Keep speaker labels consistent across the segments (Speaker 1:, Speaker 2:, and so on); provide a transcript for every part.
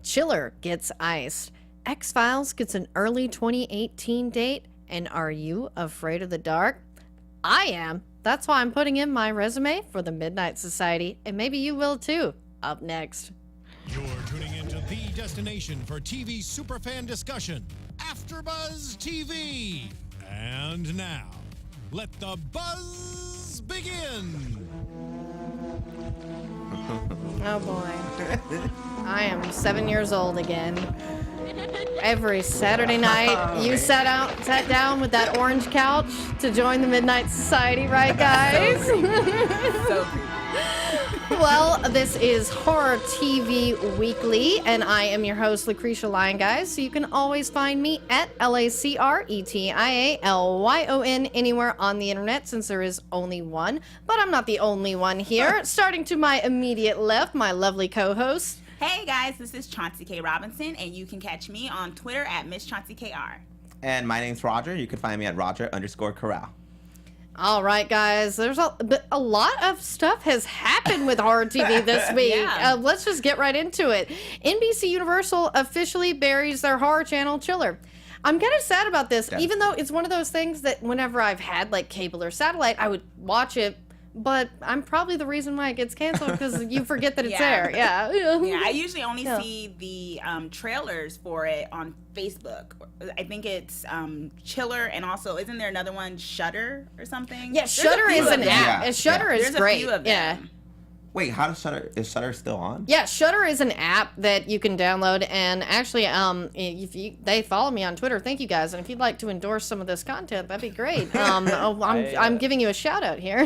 Speaker 1: Chiller gets iced. X-Files gets an early 2018 date. And are you afraid of the dark? I am. That's why I'm putting in my resume for the Midnight Society. And maybe you will too. Up next.
Speaker 2: You're tuning into the destination for TV superfan discussion, AfterBuzz TV. And now, let the buzz begin.
Speaker 1: Oh boy. I am 7 years old again. Every Saturday night, you sat down with that orange couch to join the Midnight Society, right, guys?
Speaker 3: So creepy.
Speaker 1: Well, this is Horror TV Weekly, and I am your host, Lacretia Lyon, guys. So you can always find me at LACRETIALYON anywhere on the internet, since there is only one. But I'm not the only one here. Starting to my immediate left, my lovely co-host.
Speaker 3: Hey guys, this is Chauncey K. Robinson, and you can catch me on Twitter at Miss Chauncey KR.
Speaker 4: And my name's Roger. You can find me at Roger_Corral.
Speaker 1: All right, guys. There's a lot of stuff has happened with horror TV this week.
Speaker 3: Yeah.
Speaker 1: Let's just get right into it. NBC Universal officially buries their horror channel Chiller. I'm kind of sad about this, even though it's one of those things that whenever I've had like cable or satellite, I would watch it. But I'm probably the reason why it gets canceled because you forget that it's there. Yeah.
Speaker 3: Yeah, I usually only see the trailers for it on Facebook. I think it's Chiller, and also isn't there another one, Shudder or something?
Speaker 1: Yeah, Shudder is an app.
Speaker 4: Yeah.
Speaker 1: Shudder is
Speaker 3: There's
Speaker 1: great.
Speaker 3: A few of them.
Speaker 1: Yeah.
Speaker 4: Wait, how does is Shudder still on?
Speaker 1: Yeah, Shudder is an app that you can download, and actually, if they follow me on Twitter, thank you guys. And if you'd like to endorse some of this content, that'd be great. I'm giving you a shout out here.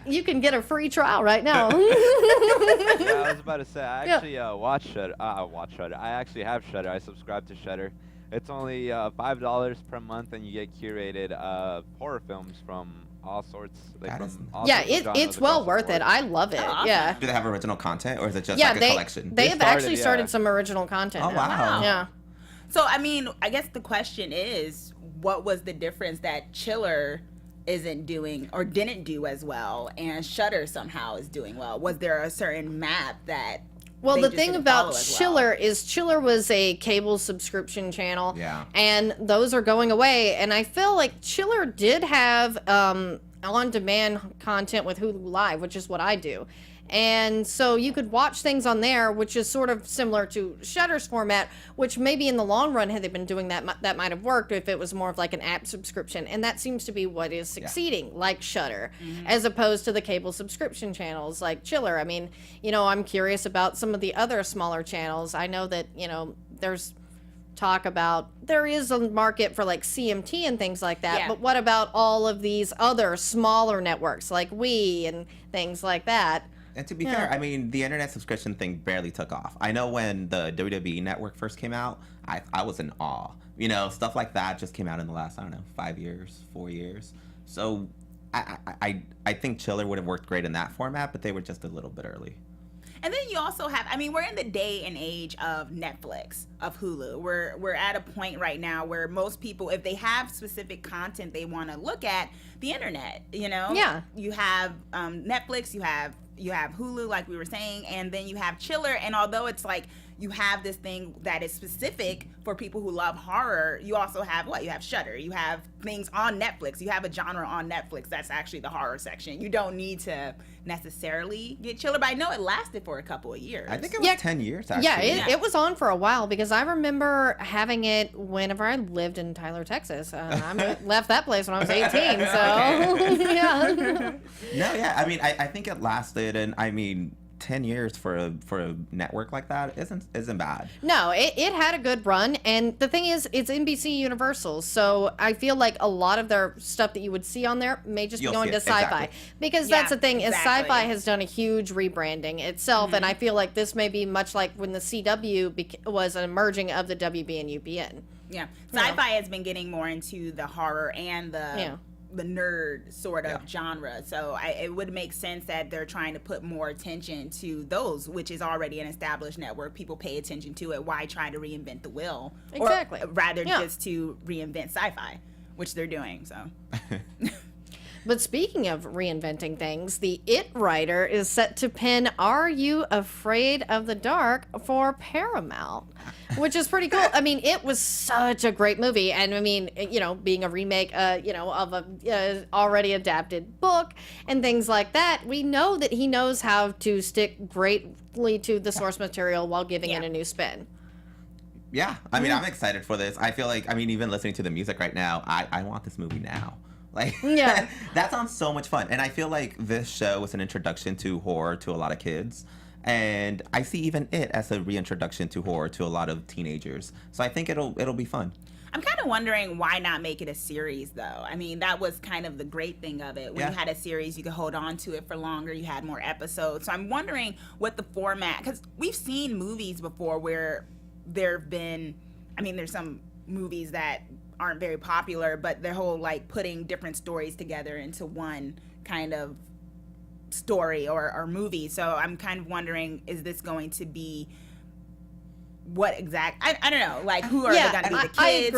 Speaker 1: You can get a free trial right now.
Speaker 5: Yeah, I was about to say, I actually watch Shudder. I actually have Shudder. I subscribe to Shudder. It's only $5 per month, and you get curated horror films from all sorts.
Speaker 1: It's well worth it. I love it.
Speaker 3: awesome.
Speaker 1: Yeah.
Speaker 4: Do they have original content, or is it just like a collection?
Speaker 1: They have actually started some original content.
Speaker 4: Oh, wow.
Speaker 1: Yeah.
Speaker 3: So, I mean, I guess the question is, what was the difference that Chiller isn't doing or didn't do as well, and Shudder somehow is doing well? Was there a certain map that?
Speaker 1: Well,
Speaker 3: they
Speaker 1: the
Speaker 3: just
Speaker 1: thing
Speaker 3: didn't
Speaker 1: about
Speaker 3: follow as well?
Speaker 1: Chiller is Chiller was a cable subscription channel.
Speaker 4: Yeah.
Speaker 1: And those are going away. And I feel like Chiller did have on-demand content with Hulu Live, which is what I do. And so you could watch things on there, which is sort of similar to Shudder's format, which maybe in the long run, had they been doing that, that might have worked if it was more of like an app subscription. And that seems to be what is succeeding, like Shudder, as opposed to the cable subscription channels like Chiller. I mean, I'm curious about some of the other smaller channels. I know that, there's talk about there is a market for like CMT and things like that.
Speaker 3: Yeah.
Speaker 1: But what about all of these other smaller networks like We and things like that?
Speaker 4: And to be fair, I mean, the internet subscription thing barely took off. I know when the WWE Network first came out, I was in awe. Stuff like that just came out in the last, 5 years, 4 years. So I think Chiller would have worked great in that format, but they were just a little bit early.
Speaker 3: And then you also have, we're in the day and age of Netflix, of Hulu. We're at a point right now where most people, if they have specific content they want to look at, the internet,
Speaker 1: Yeah.
Speaker 3: You have Netflix, you have Hulu, like we were saying, and then you have Chiller. And although it's like you have this thing that is specific for people who love horror, you also have You have Shudder. You have things on Netflix. You have a genre on Netflix that's actually the horror section. You don't need to necessarily get Chiller, but I know it lasted for a couple of years.
Speaker 4: I think it was 10 years, actually.
Speaker 1: Yeah, it was on for a while because I remember having it whenever I lived in Tyler, Texas. I left that place when I was 18, so yeah.
Speaker 4: No, yeah. I think it lasted, and 10 years for a network like that isn't bad.
Speaker 1: No, it had a good run, and the thing is, it's NBC Universal, so I feel like a lot of their stuff that you would see on there may just be going to sci-fi.
Speaker 4: Exactly.
Speaker 1: Because that's the thing, is sci-fi has done a huge rebranding itself, and I feel like this may be much like when the CW was an merging of the WB and UPN.
Speaker 3: Yeah, sci-fi has been getting more into the horror and the nerd sort of genre, so it would make sense that they're trying to put more attention to those, which is already an established network. People pay attention to it. Why try to reinvent the wheel?
Speaker 1: Exactly.
Speaker 3: Or rather just to reinvent sci-fi, which they're doing. So
Speaker 1: But speaking of reinventing things, the It writer is set to pen Are You Afraid of the Dark for Paramount, which is pretty cool. I mean, it was such a great movie. And I mean, being a remake, of a already adapted book and things like that, we know that he knows how to stick greatly to the source material while giving it a new spin.
Speaker 4: Yeah, I mean, I'm excited for this. I feel like, I mean, even listening to the music right now, I want this movie now. Like,
Speaker 1: yeah,
Speaker 4: that sounds so much fun. And I feel like this show was an introduction to horror to a lot of kids. And I see even it as a reintroduction to horror to a lot of teenagers. So I think it'll be fun.
Speaker 3: I'm kind of wondering why not make it a series, though. I mean, that was kind of the great thing of it. When you had a series, you could hold on to it for longer. You had more episodes. So I'm wondering what the format, because we've seen movies before where there have been, I mean, there's some movies that aren't very popular, but their whole like putting different stories together into one kind of story or movie. So I'm kind of wondering, is this going to be what exact? I don't know. Like, who are going to be the kids?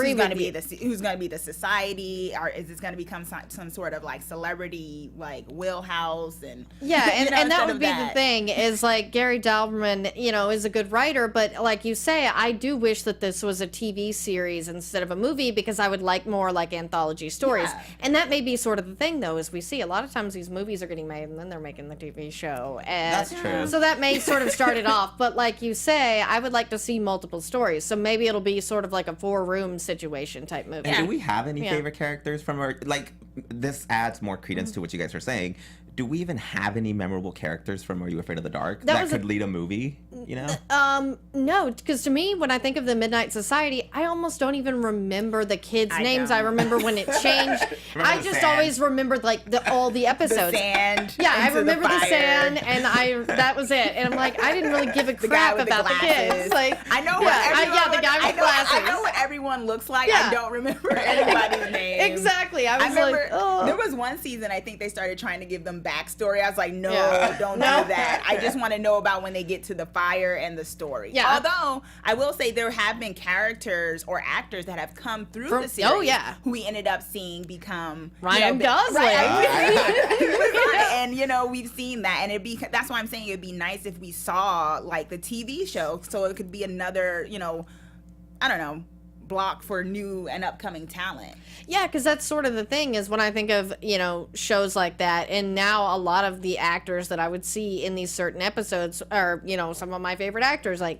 Speaker 3: Who's going to be the society? Or is this going to become some sort of like celebrity like wheelhouse? And
Speaker 1: and that would be the thing is like Gary Dalberman, is a good writer, but like you say, I do wish that this was a TV series instead of a movie because I would like more like anthology stories. Yeah. And that may be sort of the thing though, is we see a lot of times these movies are getting made and then they're making the TV show. And
Speaker 4: that's true.
Speaker 1: So that may sort of start it off, but like you say, I would like to see multiple stories. So maybe it'll be sort of like a 4-room situation type movie.
Speaker 4: And do we have any favorite characters from our, like, this adds more credence to what you guys are saying. Do we even have any memorable characters from Are You Afraid of the Dark that could lead a movie,
Speaker 1: No, because to me, when I think of the Midnight Society, I almost don't even rember the kids' names. I remember when it changed. I just always remembered like all the episodes.
Speaker 3: The sand.
Speaker 1: Yeah, I remember the sand, and that was it. And I'm like, I didn't really give a crap about the kids. Like,
Speaker 3: I know what everyone,
Speaker 1: the guy with glasses.
Speaker 3: I know what everyone looks like. I don't remember anybody's name.
Speaker 1: Exactly. I
Speaker 3: remember there was one season I think they started trying to give them backstory. I was like, don't do that. I just want to know about when they get to the fire and the story. Yeah. Although I will say there have been characters or actors that have come through the series who we ended up seeing become
Speaker 1: Ryan Gosling.
Speaker 3: And we've seen that, and that's why I'm saying it'd be nice if we saw like the TV show, so it could be another I don't know, block for new and upcoming talent.
Speaker 1: Yeah, because that's sort of the thing is when I think of, shows like that, and now a lot of the actors that I would see in these certain episodes are, some of my favorite actors, like,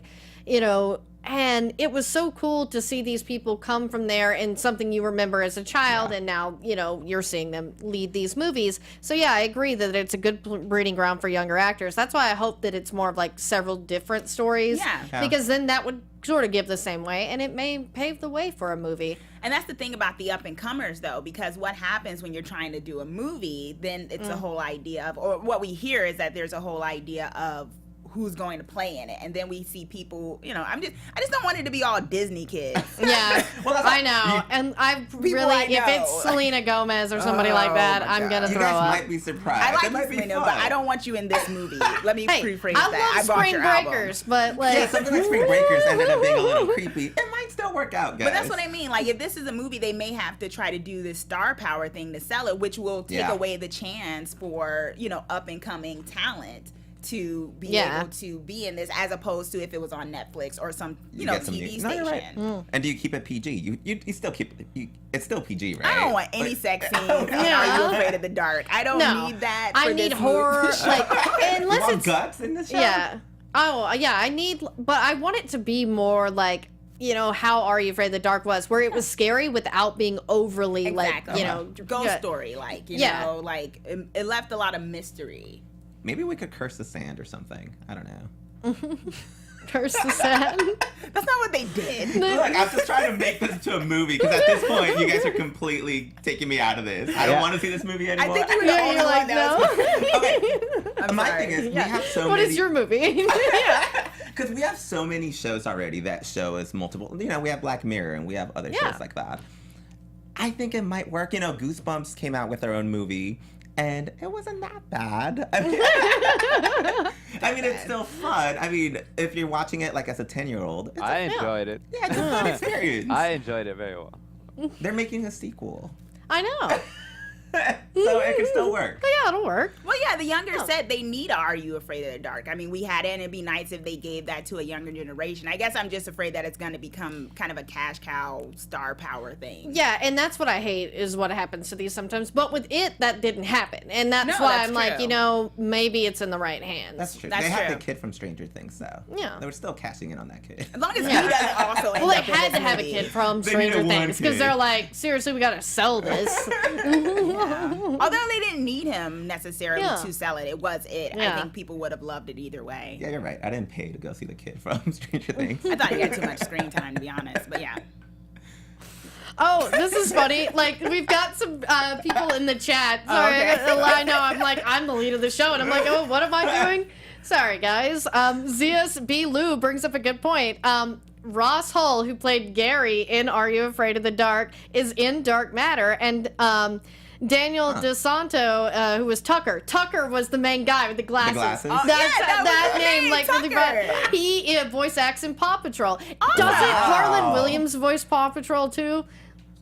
Speaker 1: and it was so cool to see these people come from there and something you remember as a child, and now, you're seeing them lead these movies. So yeah, I agree that it's a good breeding ground for younger actors. That's why I hope that it's more of like several different stories, because then that would sort of give the same way, and it may pave the way for a movie.
Speaker 3: And that's the thing about the up-and-comers, though, because what happens when you're trying to do a movie, then it's a whole idea of, or what we hear is that there's a whole idea of who's going to play in it, and then we see people. I just don't want it to be all Disney kids.
Speaker 1: Yeah, I know, and I really, if it's Selena Gomez or somebody like that, I'm gonna throw up.
Speaker 4: You guys might be surprised.
Speaker 3: I like Selena, but I don't want you in this movie. Let me rephrase that.
Speaker 1: I love Spring Breakers, but like
Speaker 4: something like Spring Breakers ended up being a little creepy. It might still work out, guys.
Speaker 3: But that's what I mean. Like, if this is a movie, they may have to try to do this star power thing to sell it, which will take away the chance for up and coming talent to be able to be in this, as opposed to if it was on Netflix or some TV station.
Speaker 4: Right. And do you keep it PG? You still keep it. It's still PG, right?
Speaker 3: I don't want any sex scenes. Are You Afraid of the Dark? I don't need that.
Speaker 1: I need horror. Like, unless
Speaker 4: it's guts in this show.
Speaker 1: Yeah. Oh yeah. But I want it to be more like, how Are You Afraid of the Dark was, where it was scary without being overly like,
Speaker 3: ghost story, like, like it left a lot of mystery.
Speaker 4: Maybe we could curse the sand or something. I don't know.
Speaker 1: Curse the sand?
Speaker 3: That's not what they did.
Speaker 4: Look, I'm just trying to make this into a movie, because at this point, you guys are completely taking me out of this. I don't want to see this movie anymore.
Speaker 3: I think you were the only one that
Speaker 1: was...
Speaker 3: Okay.
Speaker 4: My thing is, we have so many...
Speaker 1: What is your movie?
Speaker 4: Because we have so many shows already that show us multiple... we have Black Mirror, and we have other shows like that. I think it might work. Goosebumps came out with their own movie, and it wasn't that bad. I mean, it's still fun. I mean, if you're watching it like as a 10-year-old,
Speaker 5: I enjoyed it.
Speaker 4: Yeah, it's a fun experience.
Speaker 5: I enjoyed it very well.
Speaker 4: They're making a sequel.
Speaker 1: I know.
Speaker 4: So it can still work.
Speaker 1: But yeah, it'll work.
Speaker 3: Well, yeah, the younger set, they need Are You Afraid of the Dark? I mean, we had it, and it'd be nice if they gave that to a younger generation. I guess I'm just afraid that it's going to become kind of a cash cow star power thing.
Speaker 1: Yeah, and that's what I hate is what happens to these sometimes. But with it, that didn't happen. And that's why I'm like, maybe it's in the right hands.
Speaker 4: That's true.
Speaker 3: That's
Speaker 4: they had
Speaker 3: true.
Speaker 4: the kid from Stranger Things, though.
Speaker 1: Yeah.
Speaker 4: They were still cashing in on that kid.
Speaker 3: As long as he doesn't also end
Speaker 1: Well, they
Speaker 3: up in
Speaker 1: had
Speaker 3: this
Speaker 1: to have a
Speaker 3: movie.
Speaker 1: kid from
Speaker 4: They
Speaker 1: Stranger
Speaker 4: needed one
Speaker 1: Things because
Speaker 4: kid.
Speaker 1: they're like, seriously, we gotta sell this.
Speaker 3: Although they didn't need him necessarily
Speaker 1: Yeah.
Speaker 3: to sell it. It was it.
Speaker 1: Yeah.
Speaker 3: I think people would have loved it either way.
Speaker 4: Yeah, you're right. I didn't pay to go see the kid from Stranger Things.
Speaker 3: I thought he had too much screen time, to be honest. But yeah.
Speaker 1: Oh, this is funny. Like, we've got some people in the chat. Sorry,
Speaker 3: okay.
Speaker 1: I know. I'm like, I'm the lead of the show, and I'm like, oh, what am I doing? Sorry, guys. Zias B. Lou brings up a good point. Ross Hull, who played Gary in Are You Afraid of the Dark, is in Dark Matter, and Daniel DeSanto, who was Tucker. Tucker was the main guy with the glasses.
Speaker 4: glasses?
Speaker 3: Oh,
Speaker 1: That's,
Speaker 3: yeah, that was
Speaker 1: that
Speaker 3: his
Speaker 1: name,
Speaker 3: name,
Speaker 1: like, really
Speaker 3: Tucker.
Speaker 1: brought. He voice acts in Paw Patrol.
Speaker 3: Oh,
Speaker 1: Doesn't
Speaker 3: wow.
Speaker 1: Harlan Williams voice Paw Patrol too?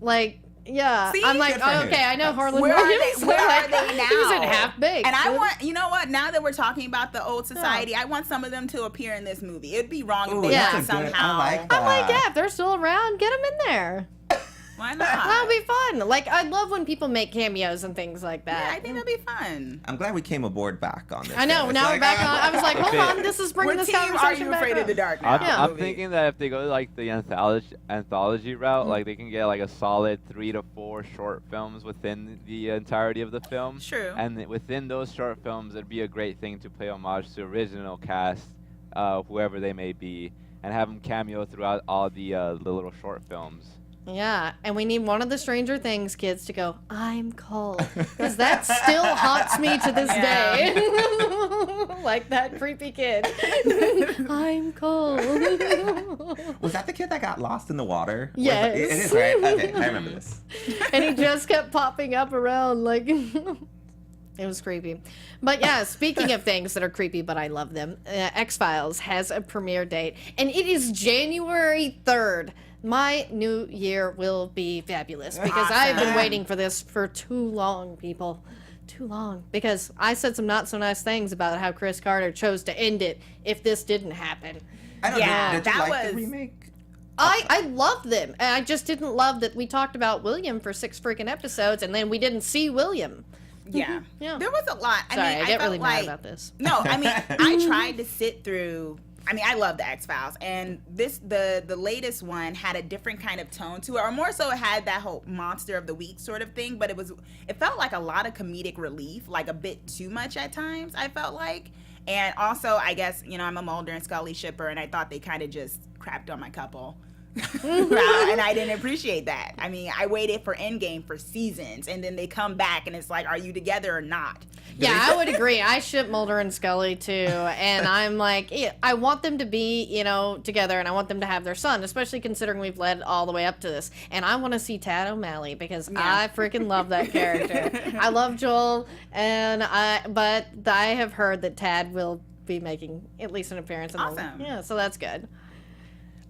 Speaker 1: Like, yeah.
Speaker 3: See?
Speaker 1: I'm like,
Speaker 4: Good for him.
Speaker 1: okay, I know Harlan
Speaker 3: Where are
Speaker 1: Williams.
Speaker 3: they? Where
Speaker 1: Like,
Speaker 3: are they now?
Speaker 1: He was in Half Baked.
Speaker 3: And I want, you know what? Now that we're talking about the old society, I want some of them to appear in this movie. It'd be wrong if
Speaker 4: Ooh,
Speaker 3: they
Speaker 1: that's
Speaker 3: didn't
Speaker 4: a good-
Speaker 3: somehow.
Speaker 4: I like that.
Speaker 1: I'm like, yeah, if they're still around, get them in there.
Speaker 3: Why not?
Speaker 1: That'll be fun. Like, I love when people make cameos and things like
Speaker 3: Yeah,
Speaker 1: that.
Speaker 3: I think that'd be fun.
Speaker 4: I'm glad we came aboard back on this.
Speaker 1: I know.
Speaker 4: It's
Speaker 1: Now
Speaker 4: like,
Speaker 1: we're back on. I was like, hold on, this is bringing
Speaker 3: We're
Speaker 1: this
Speaker 3: team Are
Speaker 1: conversation
Speaker 3: You
Speaker 1: back
Speaker 3: Afraid
Speaker 1: up.
Speaker 3: of the Dark now?
Speaker 1: Yeah.
Speaker 5: I'm thinking that if they go like the anthology route, like they can get like a solid 3 to 4 short films within the entirety of the film.
Speaker 3: True.
Speaker 5: And within those short films, it'd be a great thing to pay homage to original cast, whoever they may be, and have them cameo throughout all the little short films.
Speaker 1: Yeah, and we need one of the Stranger Things kids to go, I'm cold. Because that still haunts me to this day. Like that creepy kid. I'm cold.
Speaker 4: Was that the kid that got lost in the water?
Speaker 1: Yes.
Speaker 4: It is, right? Okay, I remember this.
Speaker 1: And he just kept popping up around like it was creepy. But yeah, speaking of things that are creepy but I love them, X-Files has a premiere date and it is January 3rd. My new year will be fabulous because I've been
Speaker 3: Awesome.
Speaker 1: waiting for this for too long, people. Too long. Because I said some not so nice things about how Chris Carter chose to end it if this didn't happen.
Speaker 4: I don't
Speaker 3: Yeah,
Speaker 4: know. Did you
Speaker 3: that
Speaker 4: like
Speaker 3: was-
Speaker 4: the remake?
Speaker 1: I loved them. And I just didn't love that we talked about William for 6 freaking episodes and then we didn't see William.
Speaker 3: Yeah.
Speaker 1: Yeah.
Speaker 3: There was a lot.
Speaker 1: Sorry, I get
Speaker 3: felt
Speaker 1: really mad
Speaker 3: like-
Speaker 1: about this.
Speaker 3: No, I mean, I tried to sit through. I mean, I love the X-Files, and the latest one had a different kind of tone to it, or more so, it had that whole monster of the week sort of thing. But it felt like a lot of comedic relief, like a bit too much at times. I felt like, and also, I guess I'm a Mulder and Scully shipper, and I thought they kind of just crapped on my couple. And I didn't appreciate that. I mean, I waited for Endgame for seasons, and then they come back, and it's like, are you together or not?
Speaker 1: Yeah, I would agree. I ship Mulder and Scully too, and I'm like, I want them to be, together, and I want them to have their son, especially considering we've led all the way up to this. And I want to see Tad O'Malley because I freaking love that character. I love Joel, but I have heard that Tad will be making at least an appearance.
Speaker 3: Awesome.
Speaker 1: Yeah, so that's good.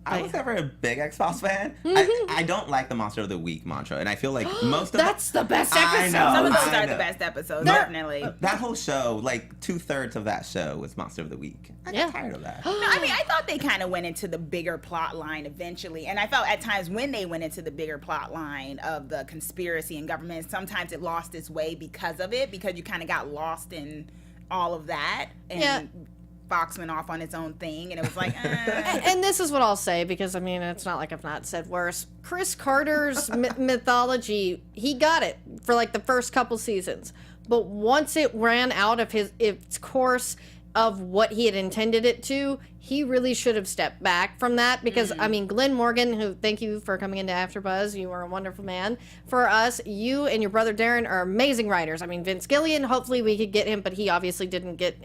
Speaker 4: I was never a big X-Files fan. I don't like the Monster of the Week mantra, and I feel like most of
Speaker 1: That's the best
Speaker 4: I
Speaker 1: episode.
Speaker 4: know.
Speaker 3: Some of those
Speaker 4: I
Speaker 3: are the
Speaker 4: know.
Speaker 3: best episodes,
Speaker 4: No,
Speaker 3: definitely.
Speaker 4: that whole show, like 2/3 of that show was Monster of the Week. I
Speaker 1: Yeah.
Speaker 4: got tired of that.
Speaker 3: No, I mean, I thought they kind of went into the bigger plot line eventually. And I felt at times when they went into the bigger plot line of the conspiracy and government, sometimes it lost its way because of it, because you kind of got lost in all of that. And
Speaker 1: Yeah.
Speaker 3: Fox went off on its own thing, and it was like,
Speaker 1: And this is what I'll say, because, I mean, it's not like I've not said worse. Chris Carter's mythology, he got it for, like, the first couple seasons. But once it ran out of its course of what he had intended it to, he really should have stepped back from that because, I mean, Glenn Morgan, who, thank you for coming into AfterBuzz. You are a wonderful man. For us, you and your brother Darren are amazing writers. I mean, Vince Gillian, hopefully we could get him, but he obviously didn't get,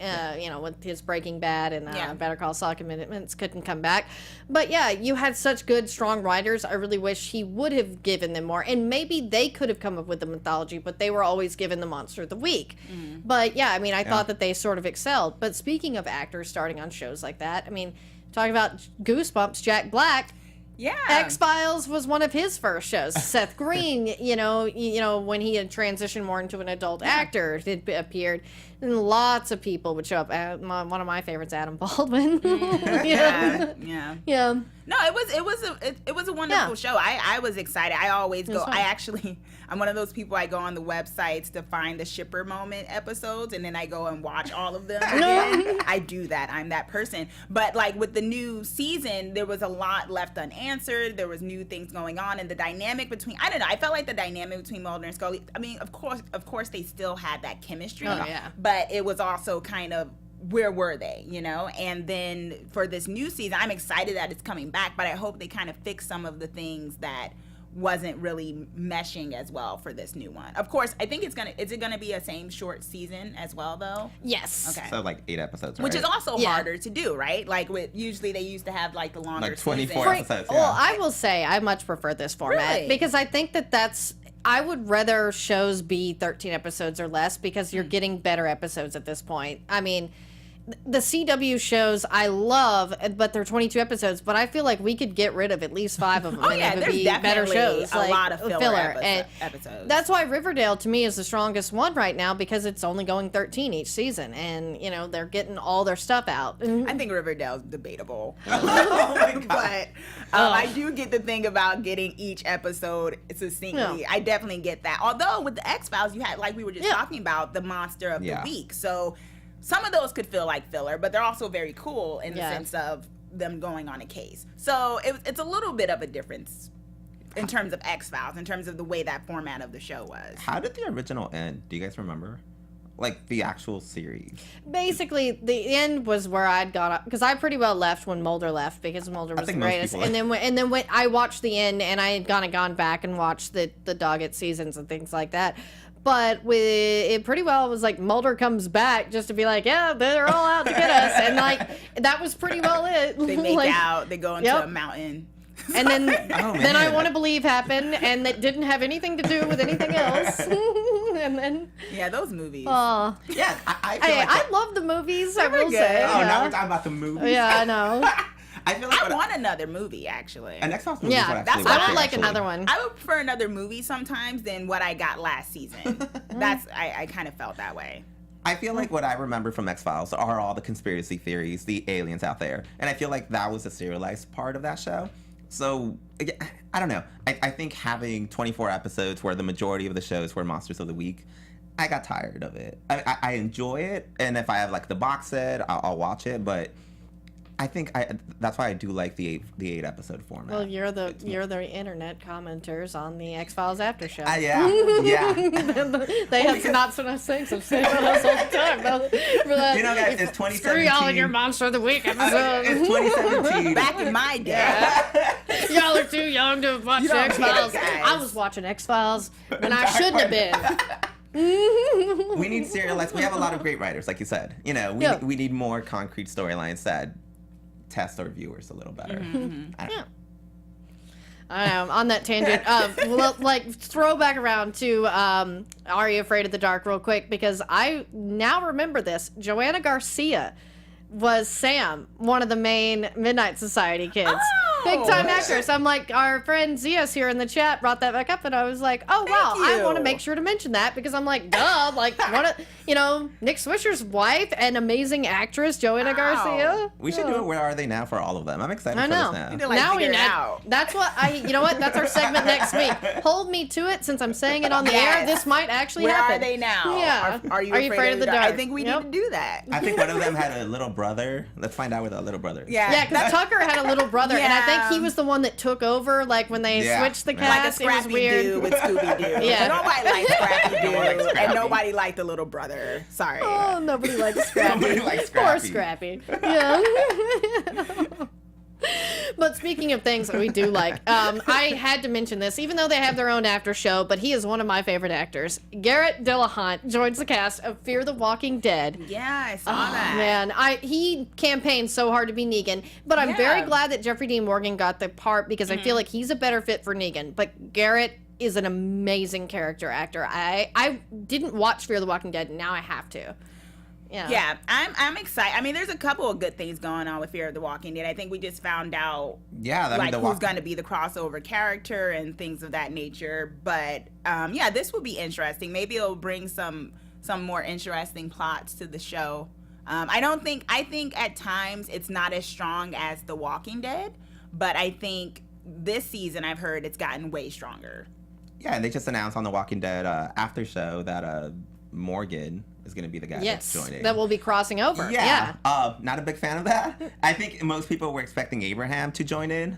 Speaker 1: with his Breaking Bad and Better Call Saul commitments, couldn't come back. But yeah, you had such good, strong writers. I really wish he would have given them more. And maybe they could have come up with the mythology, but they were always given the Monster of the Week. But yeah, I mean, I thought that they sort of excelled. But speaking of actors starting on shows like that, I mean, talking about Goosebumps, Jack Black,
Speaker 3: Yeah.
Speaker 1: X-Files was one of his first shows. Seth Green, you know, when he had transitioned more into an adult actor, it appeared. And lots of people would show up. One of my favorites, Adam Baldwin.
Speaker 3: Yeah.
Speaker 1: Yeah.
Speaker 3: No, it was a wonderful show. I was excited. I always go. I'm one of those people. I go on the websites to find the shipper moment episodes, and then I go and watch all of them again. I do that. I'm that person. But like with the new season, there was a lot left unanswered. There was new things going on, and the dynamic between I felt like the dynamic between Mulder and Scully. I mean, of course, they still had that chemistry.
Speaker 1: Oh, yeah.
Speaker 3: But it was also kind of, where were they, you know? And then for this new season, I'm excited that it's coming back, but I hope they kind of fix some of the things that wasn't really meshing as well for this new one. Of course, I think is it gonna be a same short season as well, though?
Speaker 1: Yes.
Speaker 3: Okay.
Speaker 4: So like 8 episodes, right?
Speaker 3: Which is also harder to do, right? Like usually they used to have like the longer
Speaker 4: like 24
Speaker 3: season.
Speaker 4: episodes.
Speaker 1: Well, I will say I much prefer this format
Speaker 3: Really?
Speaker 1: because I think that's. I would rather shows be 13 episodes or less because you're getting better episodes at this point. I mean, the CW shows I love, but they're 22 episodes. But I feel like we could get rid of at least 5 of them, and it would
Speaker 3: there's
Speaker 1: be
Speaker 3: definitely
Speaker 1: better shows.
Speaker 3: a
Speaker 1: like
Speaker 3: lot of filler
Speaker 1: And
Speaker 3: episodes.
Speaker 1: that's why Riverdale to me is the strongest one right now because it's only going 13 each season, and you know they're getting all their stuff out.
Speaker 3: I think Riverdale's debatable. But I do get the thing about getting each episode succinctly.
Speaker 1: Yeah.
Speaker 3: I definitely get that. Although with the X-Files, you had, like we were just talking about, the monster of the week. So some of those could feel like filler, but they're also very cool in the sense of them going on a case. So it's a little bit of a difference in terms of X-Files, in terms of the way that format of the show was.
Speaker 4: How did the original end? Do you guys remember? Like the actual series.
Speaker 1: Basically, the end was where I'd got up because I pretty well left when Mulder left because Mulder was the
Speaker 4: think most
Speaker 1: greatest.
Speaker 4: people
Speaker 1: And then when I watched the end, and I had gone back and watched the Doggett seasons and things like that. But it pretty well was like Mulder comes back just to be like, yeah, they're all out to get us, and like that was pretty well it.
Speaker 3: They make
Speaker 1: like,
Speaker 3: out, they go into a mountain.
Speaker 1: and then then I
Speaker 4: man.
Speaker 1: Want to Believe happened, and that didn't have anything to do with anything else. And then
Speaker 3: Yeah, those movies.
Speaker 4: Yeah, I feel like
Speaker 1: I love the movies. I
Speaker 3: were
Speaker 1: will
Speaker 3: good.
Speaker 1: say.
Speaker 4: Oh,
Speaker 1: yeah.
Speaker 4: now we're talking about the movies.
Speaker 1: Yeah, I know.
Speaker 4: I feel like
Speaker 3: I want another movie, actually.
Speaker 4: an X-Files movie.
Speaker 1: Yeah,
Speaker 3: that's what
Speaker 1: I would like another one.
Speaker 3: I would prefer another movie sometimes than what I got last season. I kind of felt that way.
Speaker 4: I feel like what I remember from X-Files are all the conspiracy theories, the aliens out there. And I feel like that was a serialized part of that show. So, I don't know. I think having 24 episodes where the majority of the shows were Monsters of the Week, I got tired of it. I enjoy it, and if I have like the box set, I'll watch it, but I think that's why I do like the 8 episode format.
Speaker 1: Well, you're the internet commenters on the X-Files after show.
Speaker 4: Yeah.
Speaker 1: They have not nice things to say about us all the time.
Speaker 4: You know, guys, it's 2017.
Speaker 1: Screw y'all and your Monster of the Week episode.
Speaker 4: It's 2017.
Speaker 3: Back in my day.
Speaker 1: Y'all are too young to watch
Speaker 3: You don't
Speaker 1: X-Files.
Speaker 3: get it, guys.
Speaker 1: I was watching X-Files, and I shouldn't have been.
Speaker 4: We need serialized. We have a lot of great writers, like you said. You know, we need more concrete storylines that test our viewers a little better. I don't know.
Speaker 1: I know, on that tangent, like throw back around to Are You Afraid of the Dark real quick, because I now remember this. Joanna Garcia was Sam, one of the main Midnight Society kids. Big time actress. I'm like, our friend Zia's here in the chat brought that back up, and I was like, oh wow, I want to make sure to mention that because I'm like, duh, like one of Nick Swisher's wife and amazing actress Joanna Garcia.
Speaker 4: We should do it. Where are they now for all of them? I'm excited
Speaker 1: I
Speaker 4: for
Speaker 1: know.
Speaker 4: this now.
Speaker 3: to, like,
Speaker 1: Now
Speaker 3: figure
Speaker 1: we
Speaker 3: it
Speaker 1: know.
Speaker 3: out.
Speaker 1: That's what that's our segment next week. Hold me to it since I'm saying it on the air. This might actually
Speaker 3: Where
Speaker 1: happen.
Speaker 3: are they now?
Speaker 1: Yeah.
Speaker 3: Are you afraid of the dark? I think we
Speaker 1: Yep.
Speaker 3: need to do that.
Speaker 4: I think one of them had a little brother. Let's find out with that little brother.
Speaker 1: Yeah, because Tucker had a little brother, and I think he was the one that took over, like when they switched the
Speaker 3: like a
Speaker 1: cast. It was
Speaker 3: Scrappy
Speaker 1: weird.
Speaker 3: Doo with Scooby Doo.
Speaker 1: Yeah.
Speaker 3: Nobody liked Scrappy Doo,
Speaker 4: likes Scrappy.
Speaker 3: and nobody liked the little brother. Sorry.
Speaker 1: Oh, nobody likes Scrappy.
Speaker 4: Nobody likes
Speaker 1: Poor
Speaker 4: Scrappy.
Speaker 1: Scrappy. Yeah. But speaking of things that we do like, I had to mention this, even though they have their own after show, but he is one of my favorite actors. Garrett Dillahunt joins the cast of Fear the Walking Dead.
Speaker 3: Yeah, I saw that.
Speaker 1: Man, he campaigned so hard to be Negan, but I'm very glad that Jeffrey Dean Morgan got the part because I feel like he's a better fit for Negan. But Garrett is an amazing character actor. I didn't watch Fear the Walking Dead, and now I have to.
Speaker 3: Yeah, I'm excited. I mean, there's a couple of good things going on with Fear of the Walking Dead. I think we just found out, who's going to be the crossover character and things of that nature. But yeah, this will be interesting. Maybe it'll bring some more interesting plots to the show. I think at times it's not as strong as The Walking Dead, but I think this season I've heard it's gotten way stronger.
Speaker 4: Yeah, and they just announced on The Walking Dead after show that Morgan is going to be the guy that's joining.
Speaker 1: That will be crossing over. Yeah.
Speaker 4: Not a big fan of that. I think most people were expecting Abraham to join in.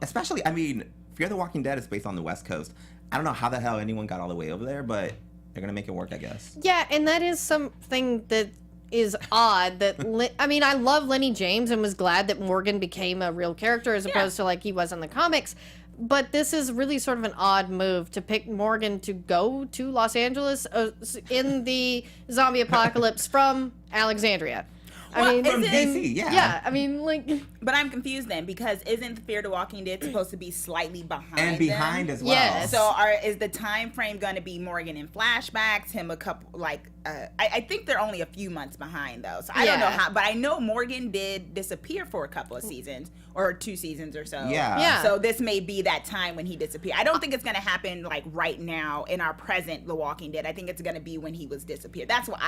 Speaker 4: Especially, I mean, Fear the Walking Dead is based on the West Coast. I don't know how the hell anyone got all the way over there, but they're going to make it work, I guess.
Speaker 1: Yeah, and that is something that is odd. That I mean, I love Lenny James and was glad that Morgan became a real character as opposed to like he was in the comics. But this is really sort of an odd move to pick Morgan to go to Los Angeles in the zombie apocalypse from Alexandria.
Speaker 3: Well,
Speaker 1: I mean,
Speaker 4: from DC, yeah.
Speaker 1: Yeah, I mean, like...
Speaker 3: But I'm confused then, because isn't Fear the Walking Dead supposed to be slightly behind
Speaker 4: And behind
Speaker 3: them?
Speaker 4: as well.
Speaker 1: Yes.
Speaker 3: So is the time frame going to be Morgan in flashbacks, him a couple, like, I think they're only a few months behind, though. So I don't know how, but I know Morgan did disappear for a couple of seasons, or 2 seasons or so.
Speaker 1: Yeah.
Speaker 3: So this may be that time when he disappeared. I don't think it's going to happen, like, right now in our present The Walking Dead. I think it's going to be when he was disappeared. That's what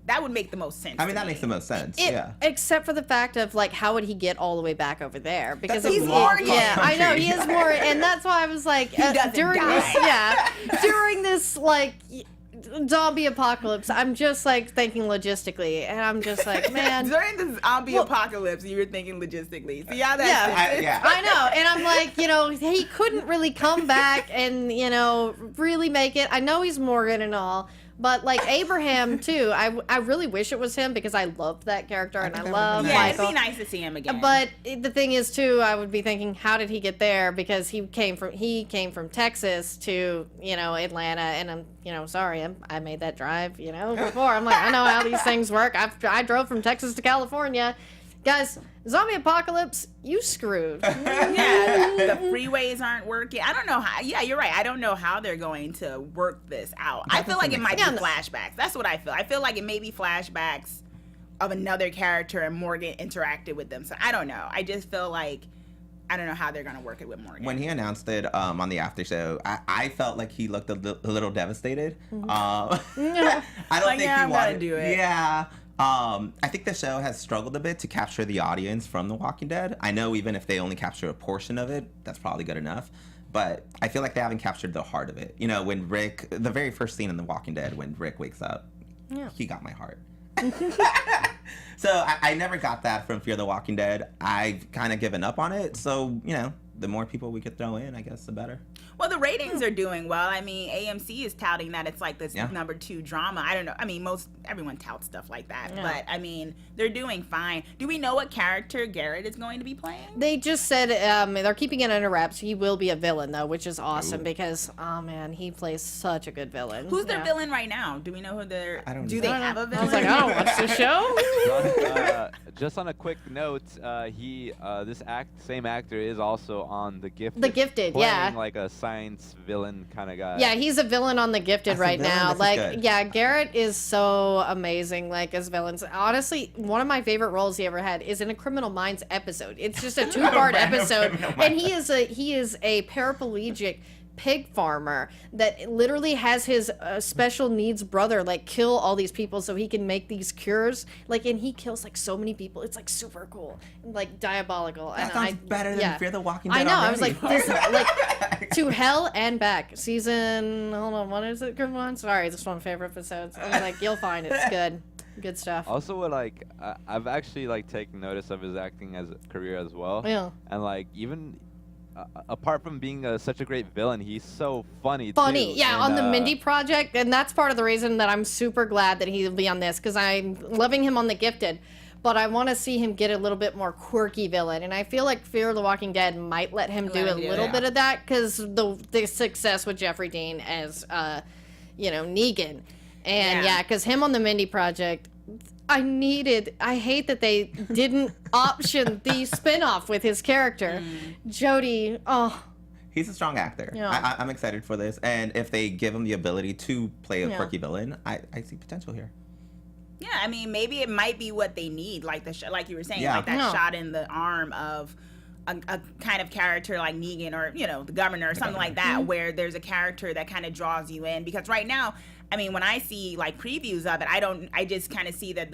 Speaker 3: that would make the most sense.
Speaker 4: I mean, that makes the most sense. Yeah.
Speaker 1: Except for the fact of, like, how would he get all the way back over there? Because
Speaker 3: He's Morgan.
Speaker 1: Yeah, I know, he is more, and that's why I was like, during this, like, zombie apocalypse, I'm just, like, thinking logistically, and I'm just like, man.
Speaker 3: During the zombie apocalypse, you were thinking logistically. See how that
Speaker 1: I know, and I'm like, you know, he couldn't really come back and, you know, really make it. I know he's Morgan and all, but, like, Abraham, too, I really wish it was him because I loved that character and I love
Speaker 3: Yeah,
Speaker 1: Michael.
Speaker 3: it'd be nice to see him again.
Speaker 1: But the thing is, too, I would be thinking, how did he get there? Because he came from Texas to, you know, Atlanta, and I'm, you know, sorry, I made that drive, you know, before. I'm like, I know how these things work. I drove from Texas to California. Guys, zombie apocalypse, you screwed.
Speaker 3: Yeah, the freeways aren't working. I don't know how. Yeah, you're right. I don't know how they're going to work this out. I feel like it might be flashbacks. That's what I feel. I feel like it may be flashbacks of another character and Morgan interacted with them. So I don't know. I just feel like I don't know how they're going to work it with Morgan.
Speaker 4: When he announced it on the after show, I felt like he looked a little devastated. I don't think he wanted
Speaker 3: to do it.
Speaker 4: Yeah. I think the show has struggled a bit to capture the audience from The Walking Dead. I know even if they only capture a portion of it, that's probably good enough. But I feel like they haven't captured the heart of it. You know, when Rick, the very first scene in The Walking Dead, when Rick wakes up, he got my heart. So I never got that from Fear the Walking Dead. I've kind of given up on it. So, you know, the more people we could throw in, I guess, the better.
Speaker 3: Well, the ratings are doing well. I mean, AMC is touting that it's like this number 2 drama. I don't know. I mean, everyone touts stuff like that. Yeah. But, I mean, they're doing fine. Do we know what character Garrett is going to be playing?
Speaker 1: They just said they're keeping it under wraps. He will be a villain, though, which is awesome because, oh, man, he plays such a good villain.
Speaker 3: Who's their villain right now? Do we know who they're...
Speaker 4: I don't know.
Speaker 3: Do they have a villain?
Speaker 1: I was like, I don't watch the show.
Speaker 5: Just on a quick note, this same actor is also on The Gifted.
Speaker 1: The Gifted,
Speaker 5: playing like a science villain kind of guy.
Speaker 1: Yeah, he's a villain on The Gifted right now. Like, yeah, Garrett is so amazing, like, as villains. Honestly, one of my favorite roles he ever had is in a Criminal Minds episode. It's just a 2-part episode, and he is a paraplegic pig farmer that literally has his special needs brother like kill all these people so he can make these cures, like, and he kills like so many people. It's like super cool and like diabolical.
Speaker 4: That sounds better than Fear the Walking Dead.
Speaker 1: I know.
Speaker 4: Already.
Speaker 1: I was like, this like To Hell and Back season. Hold on, what is it? Come on, sorry, this is one of my favorite episodes. I was like, you'll find it. It's good stuff.
Speaker 5: Also, like I've actually like taken notice of his acting as a career as well.
Speaker 1: Yeah.
Speaker 5: And like even. Apart from being such a great villain, he's so funny
Speaker 1: too.
Speaker 5: And,
Speaker 1: on the Mindy Project, and that's part of the reason that I'm super glad that he'll be on this, because I'm loving him on The Gifted, but I want to see him get a little bit more quirky villain, and I feel like Fear of the Walking Dead might let him do a little bit of that, because the success with Jeffrey Dean as, Negan, and because him on the Mindy Project, I hate that they didn't option the spinoff with his character. Jody,
Speaker 4: he's a strong actor.
Speaker 1: Yeah.
Speaker 4: I'm excited for this. And if they give him the ability to play a quirky villain, I see potential here.
Speaker 3: Yeah, I mean, maybe it might be what they need, like like you were saying,
Speaker 4: Yeah.
Speaker 3: like that
Speaker 1: No.
Speaker 3: shot in the arm of a kind of character like Negan or the governor or something like that, where there's a character that kind of draws you in. Because right now, I mean, when I see like previews of it, I just kind of see that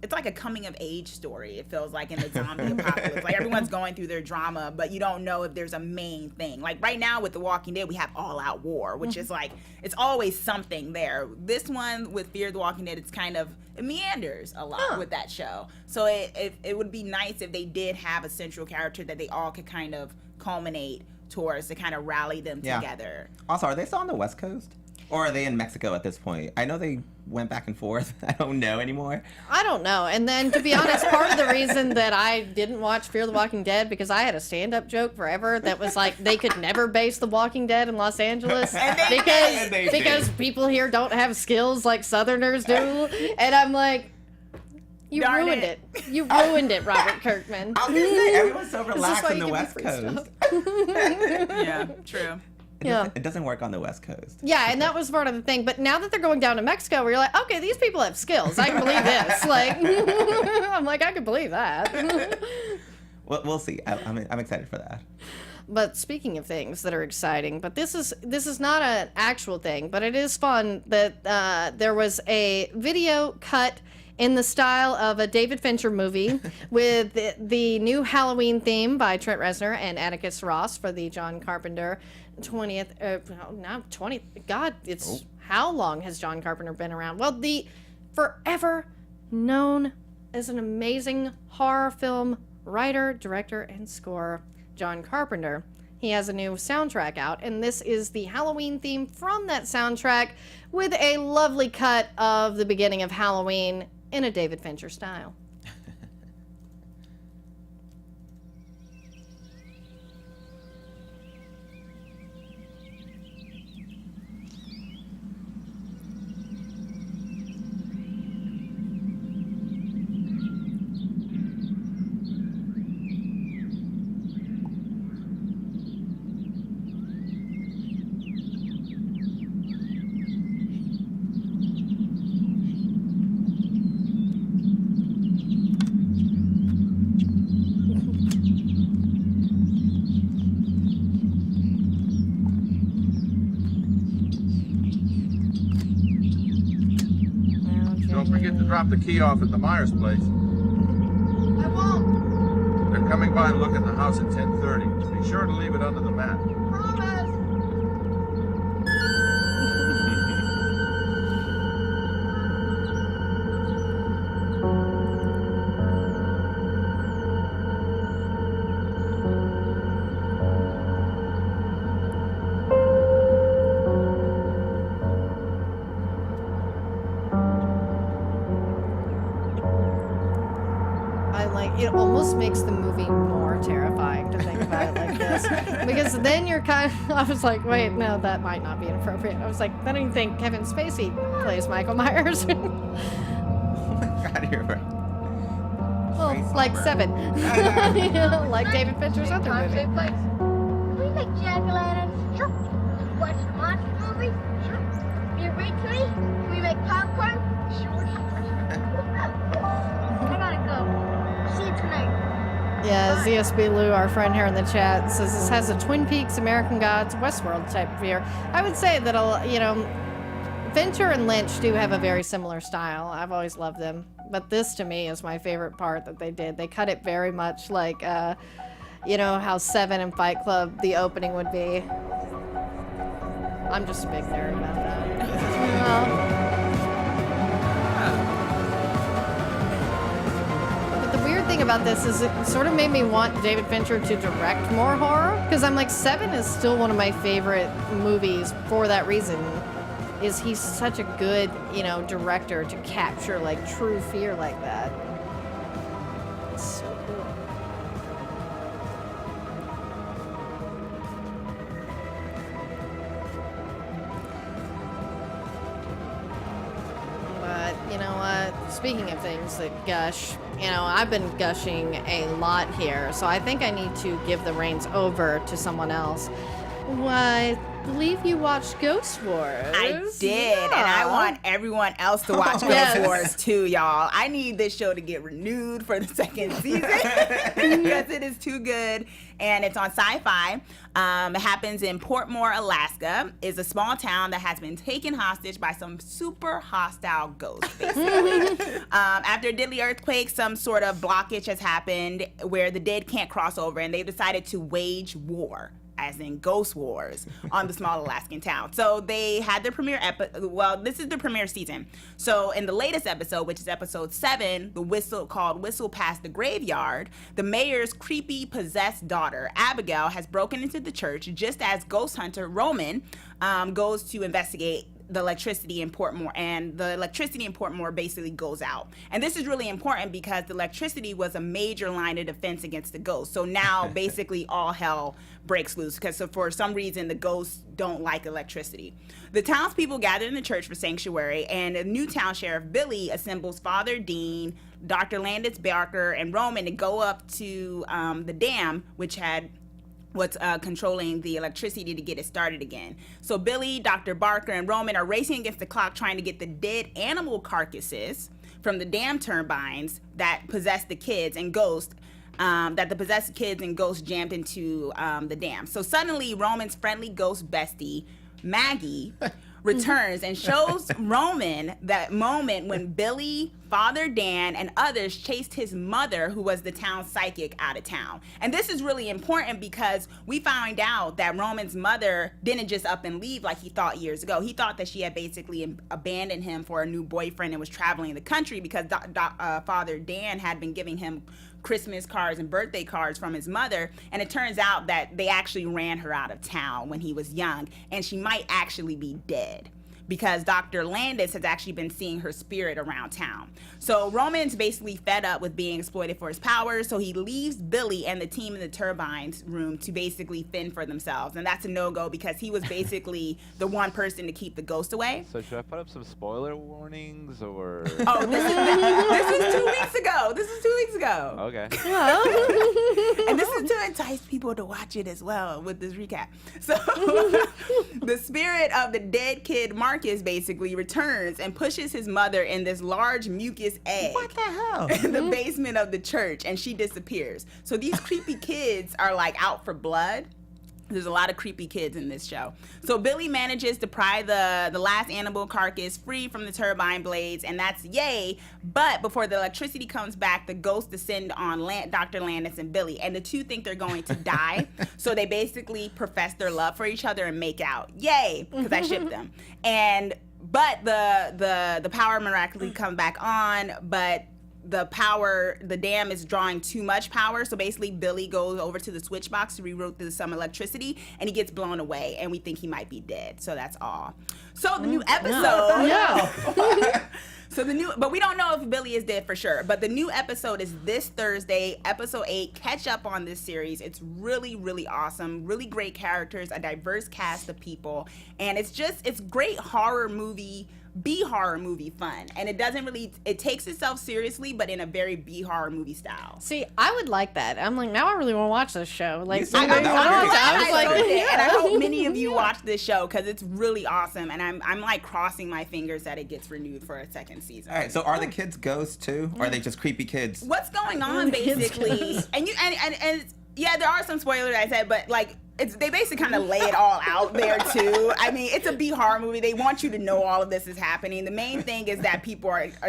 Speaker 3: it's like a coming of age story. It feels like in the zombie apocalypse, like everyone's going through their drama, but you don't know if there's a main thing. Like right now with The Walking Dead, we have all out war, which is like, it's always something there. This one with Fear the Walking Dead, it meanders a lot with that show. So it would be nice if they did have a central character that they all could kind of culminate towards to kind of rally them together.
Speaker 4: Also, are they still on the West Coast? Or are they in Mexico at this point? I know they went back and forth. I don't know anymore.
Speaker 1: I don't know. And then, to be honest, part of the reason that I didn't watch Fear the Walking Dead, because I had a stand-up joke forever that was like, they could never base The Walking Dead in Los Angeles because people here don't have skills like Southerners do. And I'm like, you
Speaker 3: Darn
Speaker 1: ruined
Speaker 3: it.
Speaker 1: it. You ruined it, Robert Kirkman.
Speaker 4: I was going to say, everyone's so
Speaker 1: Is this
Speaker 4: relaxed
Speaker 1: why
Speaker 4: on
Speaker 1: you
Speaker 4: the
Speaker 1: give me
Speaker 4: West
Speaker 1: free
Speaker 4: Coast.
Speaker 1: stuff?
Speaker 3: Yeah, true.
Speaker 4: It doesn't work on the West Coast.
Speaker 1: Yeah, and that was part of the thing. But now that they're going down to Mexico, where you're like, okay, these people have skills. I can believe this. Like, I'm like, I can believe that.
Speaker 4: Well, we'll see. I'm excited for that.
Speaker 1: But speaking of things that are exciting, but this is not an actual thing, but it is fun that there was a video cut in the style of a David Fincher movie with the new Halloween theme by Trent Reznor and Atticus Ross for the John Carpenter 20th. God, how long has John Carpenter been around? Well, the forever known as an amazing horror film writer, director, and scorer, John Carpenter. He has a new soundtrack out, and this is the Halloween theme from that soundtrack with a lovely cut of the beginning of Halloween in a David Fincher style.
Speaker 6: Don't forget to drop the key off at the Myers place.
Speaker 1: I won't.
Speaker 6: They're coming by and look at the house at 10:30. Be sure to leave it under the mat.
Speaker 1: Promise. It almost makes the movie more terrifying to think about it like this. Because then you're kind of, I was like, wait, no, that might not be inappropriate. I was like, I don't even think Kevin Spacey plays Michael Myers.
Speaker 4: Oh my God, you're right.
Speaker 1: Well,
Speaker 4: Very
Speaker 1: like
Speaker 4: somber.
Speaker 1: 7. You know, like David Fincher's other movie.
Speaker 7: Can we make jack-o'-lanterns? Sure. Watch the monster movie? Sure. Be a great tree? Can we make popcorn? Sure. I gotta go. See you tonight.
Speaker 1: Yeah, ZSB Lou, our friend here in the chat, says this has a Twin Peaks, American Gods, Westworld type feel. I would say that, Fincher and Lynch do have a very similar style. I've always loved them. But this, to me, is my favorite part that they did. They cut it very much like, how Seven and Fight Club, the opening would be. I'm just a big nerd about that. But the weird thing about this is it sort of made me want David Fincher to direct more horror. Because I'm like, Seven is still one of my favorite movies for that reason. Is he's such a good, director to capture, like, true fear like that. It's so cool. But, you know what? Speaking of things that gush, I've been gushing a lot here, so I think I need to give the reins over to someone else. What? believe you watched Ghost Wars.
Speaker 3: I did, and I want everyone else to watch Ghost
Speaker 1: Yes.
Speaker 3: Wars too, y'all. I need this show to get renewed for the second season because it is too good, and it's on Sci-Fi. It happens in Portmore, Alaska. It's a small town that has been taken hostage by some super hostile ghosts, basically. After a deadly earthquake, some sort of blockage has happened where the dead can't cross over, and they've decided to wage war, as in Ghost Wars, on the small Alaskan town. So they had their premiere this is the premiere season. So in the latest episode, which is episode 7, called Whistle Past the Graveyard, the mayor's creepy possessed daughter, Abigail, has broken into the church just as ghost hunter Roman goes to investigate the electricity in Portmore, and the electricity in Portmore basically goes out. And this is really important because the electricity was a major line of defense against the ghosts. So now basically all hell breaks loose because for some reason the ghosts don't like electricity. The townspeople gather in the church for sanctuary, and the new town sheriff Billy assembles Father Dean, Dr. Landis Barker, and Roman to go up to the dam, which had what's controlling the electricity to get it started again. So Billy, Dr. Barker, and Roman are racing against the clock trying to get the dead animal carcasses from the dam turbines that possess the kids and ghosts, that the possessed kids and ghosts jammed into the dam. So suddenly Roman's friendly ghost bestie, Maggie, returns and shows Roman that moment when Billy, Father Dan, and others chased his mother, who was the town's psychic, out of town. And this is really important because we found out that Roman's mother didn't just up and leave like he thought years ago. He thought that she had basically abandoned him for a new boyfriend and was traveling the country because Father Dan had been giving him Christmas cards and birthday cards from his mother, and it turns out that they actually ran her out of town when he was young, and she might actually be dead because Dr. Landis has actually been seeing her spirit around town. So Roman's basically fed up with being exploited for his powers, so he leaves Billy and the team in the turbines room to basically fend for themselves, and that's a no-go because he was basically the one person to keep the ghost away.
Speaker 5: So should I put up some spoiler warnings or?
Speaker 3: Oh, this is 2 weeks ago. This is 2 weeks ago.
Speaker 5: Okay.
Speaker 3: And this is to entice people to watch it as well with this recap. So the spirit of the dead kid Marcus basically returns and pushes his mother in this large mucus egg.
Speaker 4: What the hell?
Speaker 3: In the basement of the church, and she disappears. So these creepy kids are like out for blood. There's a lot of creepy kids in this show. So Billy manages to pry the last animal carcass free from the turbine blades, and that's yay. But before the electricity comes back, the ghosts descend on Dr. Landis and Billy, and the two think they're going to die. So they basically profess their love for each other and make out. Yay, because I shipped them. But the power miraculously comes back on, but the dam is drawing too much power, so basically Billy goes over to the switch box to reroute some electricity, and he gets blown away, and we think he might be dead. So that's all. So the new episode, but we don't know if Billy is dead for sure. But the new episode is this Thursday, episode 8. Catch up on this series. It's really, really awesome. Really great characters, a diverse cast of people, and it's great horror movie. B-horror movie fun, and it takes itself seriously, but in a very B-horror movie style.
Speaker 1: See, I would like that. I'm like, now I really want to watch this show. Like,
Speaker 4: I'm glad
Speaker 1: I was like,
Speaker 3: and I hope many of you watch this show because it's really awesome, and I'm like crossing my fingers that it gets renewed for a second season.
Speaker 4: All right, so are the kids ghosts too, or are they just creepy kids?
Speaker 3: What's going on basically? And yeah, there are some spoilers I said, but like they basically kind of lay it all out there too. I mean, it's a B-horror movie. They want you to know all of this is happening. The main thing is that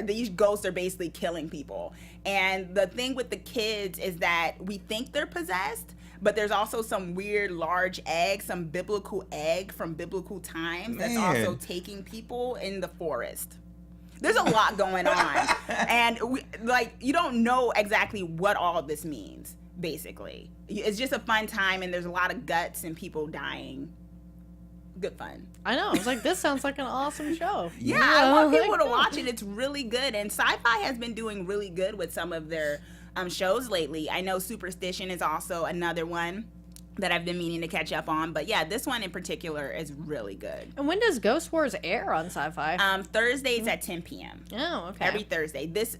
Speaker 3: these ghosts are basically killing people. And the thing with the kids is that we think they're possessed, but there's also some weird large egg, some biblical egg from biblical times that's also taking people in the forest. There's a lot going on. And you don't know exactly what all of this means. Basically, it's just a fun time, and there's a lot of guts and people dying. Good fun.
Speaker 1: I know. I was like, this sounds like an awesome show.
Speaker 3: Yeah, I want people to watch it. It's really good, and Sci-Fi has been doing really good with some of their shows lately. I know Superstition is also another one that I've been meaning to catch up on. But yeah, this one in particular is really good.
Speaker 1: And when does Ghost Wars air on Sci-Fi?
Speaker 3: Thursdays at 10 p.m.
Speaker 1: Oh, okay.
Speaker 3: Every Thursday. This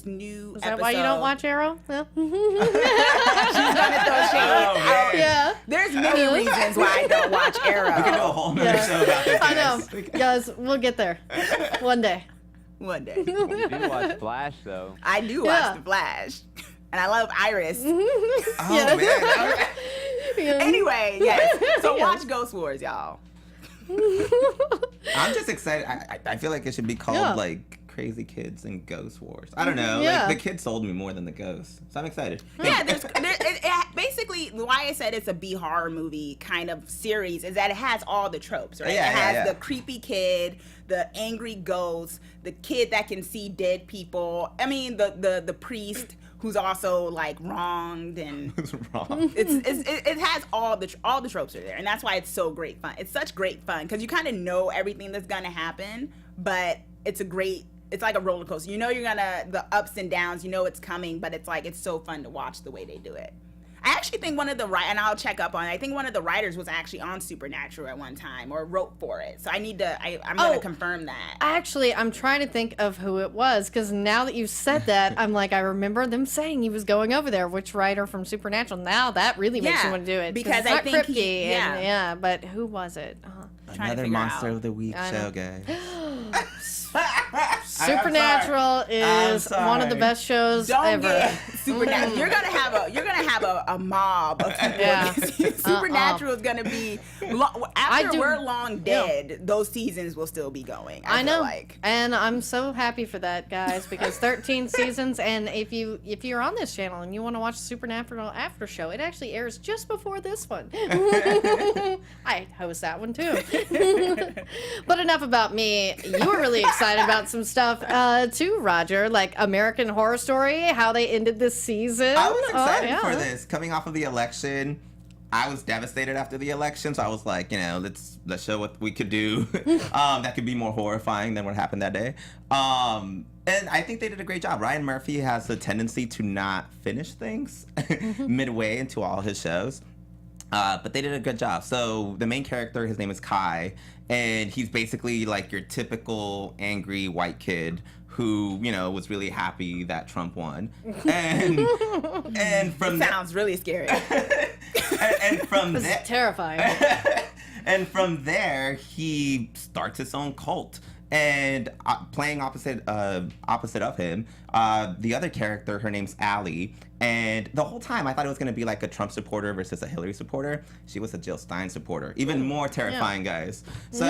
Speaker 3: new
Speaker 1: Is that
Speaker 3: episode.
Speaker 1: why you don't watch Arrow? Yeah.
Speaker 3: She's gonna throw shade.
Speaker 1: Yeah.
Speaker 3: There's many reasons why I don't watch Arrow.
Speaker 4: We can do a whole nother show about this.
Speaker 1: I know.
Speaker 4: guys.
Speaker 1: Guys, we'll get there. One day.
Speaker 3: One day.
Speaker 5: You do watch Flash though.
Speaker 3: I do
Speaker 1: Yeah.
Speaker 3: watch The Flash. And I love Iris.
Speaker 4: Oh,
Speaker 1: Yeah.
Speaker 4: man.
Speaker 1: Yeah.
Speaker 3: Anyway, yes. So
Speaker 1: Yeah.
Speaker 3: watch Ghost Wars, y'all.
Speaker 4: I'm just excited. I feel like it should be called
Speaker 1: Yeah.
Speaker 4: like Crazy Kids and Ghost Wars. I don't know.
Speaker 1: Yeah.
Speaker 4: Like the kids sold me more than the ghosts, so I'm excited.
Speaker 3: Yeah, basically why I said it's a B horror movie kind of series is that it has all the tropes, right?
Speaker 4: Yeah,
Speaker 3: it has
Speaker 4: yeah.
Speaker 3: the creepy kid, the angry ghost, the kid that can see dead people. I mean, the priest who's also like wronged and
Speaker 4: What's wrong?
Speaker 3: it has all the tropes are there, and that's why it's so great fun. It's such great fun because you kind of know everything that's gonna happen, but it's like a roller coaster. You know the ups and downs. You know it's coming, but it's so fun to watch the way they do it. I actually think and I'll check up on it. I think one of the writers was actually on Supernatural at one time or wrote for it. So I'm gonna confirm that.
Speaker 1: Actually, I'm trying to think of who it was because now that you've said that, I'm like, I remember them saying he was going over there. Which writer from Supernatural? Now that really makes
Speaker 3: Yeah,
Speaker 1: me want to do it
Speaker 3: because
Speaker 1: it's
Speaker 3: I
Speaker 1: not
Speaker 3: think
Speaker 1: Kripke.
Speaker 3: yeah.
Speaker 1: Yeah, but who was it?
Speaker 3: Trying to
Speaker 4: Another
Speaker 3: figure
Speaker 4: Monster
Speaker 3: out.
Speaker 4: of the Week
Speaker 1: I know.
Speaker 4: show, guys.
Speaker 1: Supernatural is one of the best shows
Speaker 3: Don't
Speaker 1: ever.
Speaker 3: get Supernatural. You're gonna have a mob of people.
Speaker 1: Yeah.
Speaker 3: against you. Supernatural is gonna be after we're long dead. Those seasons will still be going. I feel
Speaker 1: know,
Speaker 3: like.
Speaker 1: and I'm so happy for that, guys, because 13 seasons. And if you're on this channel and you want to watch the Supernatural after show, it actually airs just before this one. I host that one too. But enough about me. You were really excited about some stuff too, Roger, like American Horror Story, how they ended this season.
Speaker 4: I was excited
Speaker 1: yeah.
Speaker 4: for this. Coming off of the election, I was devastated after the election, so I was like, let's show what we could do that could be more horrifying than what happened that day. And I think they did a great job. Ryan Murphy has the tendency to not finish things midway into all his shows. But they did a good job. So the main character, his name is Kai, and he's basically like your typical angry white kid who, was really happy that Trump won. And from
Speaker 3: Sounds really scary.
Speaker 4: and from
Speaker 1: This
Speaker 4: there,
Speaker 1: is terrifying.
Speaker 4: and from there, he starts his own cult. And playing opposite of him, the other character, her name's Allie. And the whole time, I thought it was going to be like a Trump supporter versus a Hillary supporter. She was a Jill Stein supporter. Even more terrifying, guys. So,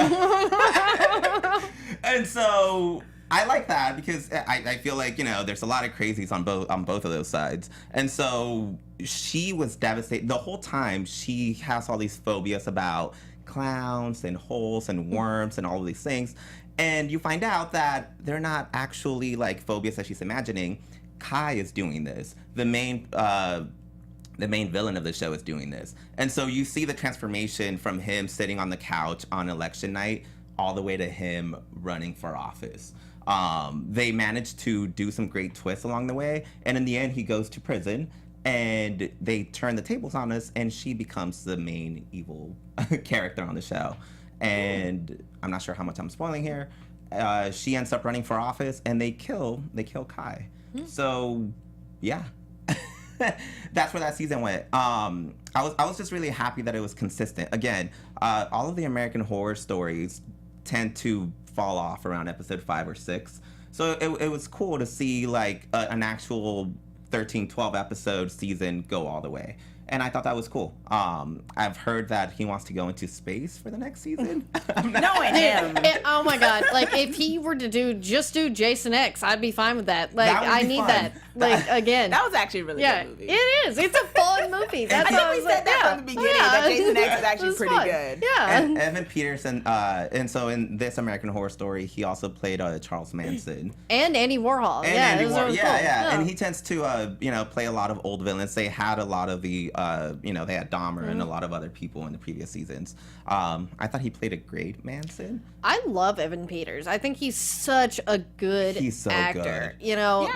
Speaker 4: and so I like that because I feel like, there's a lot of crazies on both of those sides. And so she was devastated. The whole time, she has all these phobias about clowns and holes and worms and all of these things. And you find out that they're not actually like phobias that she's imagining. Kai is doing this. The main villain of the show is doing this. And so you see the transformation from him sitting on the couch on election night all the way to him running for office. They managed to do some great twists along the way. And in the end, he goes to prison and they turn the tables on us and she becomes the main evil character on the show. And I'm not sure how much I'm spoiling here. She ends up running for office, and they kill Kai. So, yeah, that's where that season went. I was just really happy that it was consistent. Again, all of the American Horror Stories tend to fall off around episode 5 or 6. So it was cool to see like an actual 13, 12 episode season go all the way. And I thought that was cool. I've heard that he wants to go into space for the next season.
Speaker 3: Knowing him.
Speaker 1: Oh my god! Like if he were to do Jason X, I'd be fine with that. Like
Speaker 4: That would
Speaker 1: I
Speaker 4: be
Speaker 1: need
Speaker 4: fun.
Speaker 1: that. Like again.
Speaker 3: That was actually a really good movie.
Speaker 1: It is. It's a fun movie. That's
Speaker 3: I
Speaker 1: what
Speaker 3: think we
Speaker 1: was
Speaker 3: said
Speaker 1: like,
Speaker 3: that
Speaker 1: yeah.
Speaker 3: from the beginning, that Jason X is actually
Speaker 1: It was
Speaker 3: pretty
Speaker 1: fun.
Speaker 3: good.
Speaker 1: Yeah.
Speaker 4: And Evan Peterson, and so in this American Horror Story, he also played Charles Manson.
Speaker 1: And Andy Warhol.
Speaker 4: And
Speaker 1: yeah,
Speaker 4: Andy
Speaker 1: it was
Speaker 4: Warhol,
Speaker 1: really
Speaker 4: yeah,
Speaker 1: cool.
Speaker 4: yeah. And he tends to, play a lot of old villains. They had a lot of the they had Dahmer and a lot of other people in the previous seasons. I thought he played a great Manson.
Speaker 1: I love Evan Peters. I think he's such a good actor.
Speaker 4: Good.
Speaker 1: You know,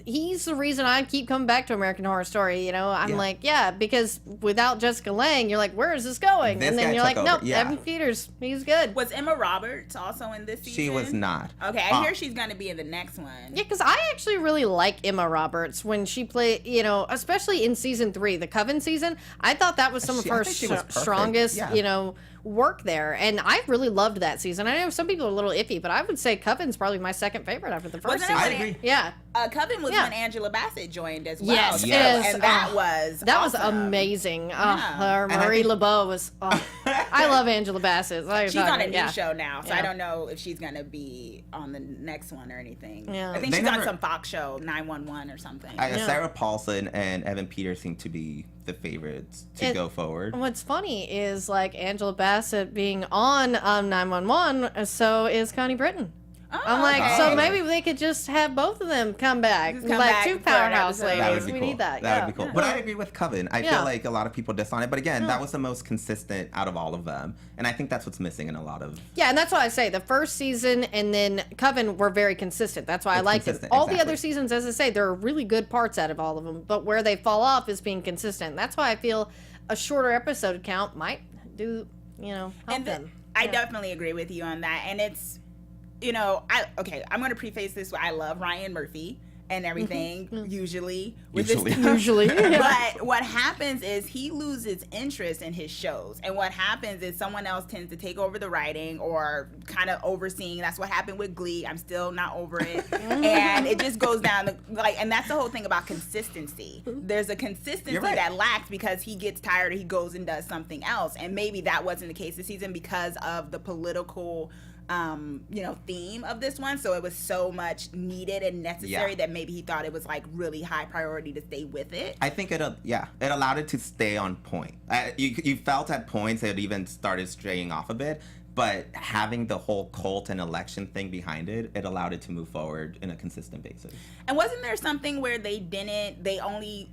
Speaker 1: he's the reason I keep coming back to American Horror Story. You know, I'm like, because without Jessica Lange, you're like, where is this going?
Speaker 4: This
Speaker 1: and then
Speaker 4: guy
Speaker 1: you're like,
Speaker 4: took
Speaker 1: nope,
Speaker 4: over. Yeah.
Speaker 1: Evan Peters, he's good.
Speaker 3: Was Emma Roberts also in this season?
Speaker 4: She was not.
Speaker 3: Okay, I hear she's going to be in the next one.
Speaker 1: Yeah, because I actually really like Emma Roberts when she played, you know, especially in season 3, the Coven season. I thought that was some of her strongest, you know, work there, and I really loved that season. I know some people are a little iffy, but I would say Coven's probably my second favorite after the first season.
Speaker 4: I agree.
Speaker 1: Yeah.
Speaker 3: Coven was when Angela Bassett joined as well.
Speaker 1: Yes,
Speaker 3: and that was awesome.
Speaker 1: amazing. Marie LeBeau was. I love Angela Bassett.
Speaker 3: She's on a new show now, so I don't know if she's gonna be on the next one or anything.
Speaker 1: Yeah.
Speaker 3: I think she's on some Fox show, 911 or something.
Speaker 4: Sarah Paulson and Evan Peters seem to be the favorites to go forward.
Speaker 1: What's funny is like Angela Bassett being on 911, so is Connie Britton. I'm like, so maybe they could just have both of them come back. Like two powerhouse ladies.
Speaker 4: That would be
Speaker 1: We
Speaker 4: cool.
Speaker 1: need that.
Speaker 4: That would be cool. But I agree with Coven. I feel like a lot of people diss on it. But again, that was the most consistent out of all of them. And I think that's what's missing in a lot of...
Speaker 1: Yeah, and that's why I say the first season and then Coven were very consistent. That's why I liked it. All the other seasons, as I say, there are really good parts out of all of them. But where they fall off is being consistent. That's why I feel a shorter episode count might do, help them.
Speaker 3: I definitely agree with you on that. And it's... I'm going to preface this with I love Ryan Murphy and everything, usually. But what happens is he loses interest in his shows. And what happens is someone else tends to take over the writing or kind of overseeing. That's what happened with Glee. I'm still not over it. And it just goes down and that's the whole thing about consistency. There's a consistency that lacks because he gets tired or he goes and does something else. And maybe that wasn't the case this season because of the political theme of this one. So it was so much needed and necessary that maybe he thought it was like really high priority to stay with it.
Speaker 4: I think it allowed it to stay on point. You felt at points it even started straying off a bit, but having the whole cult and election thing behind it, it allowed it to move forward in a consistent basis.
Speaker 3: And wasn't there something where they only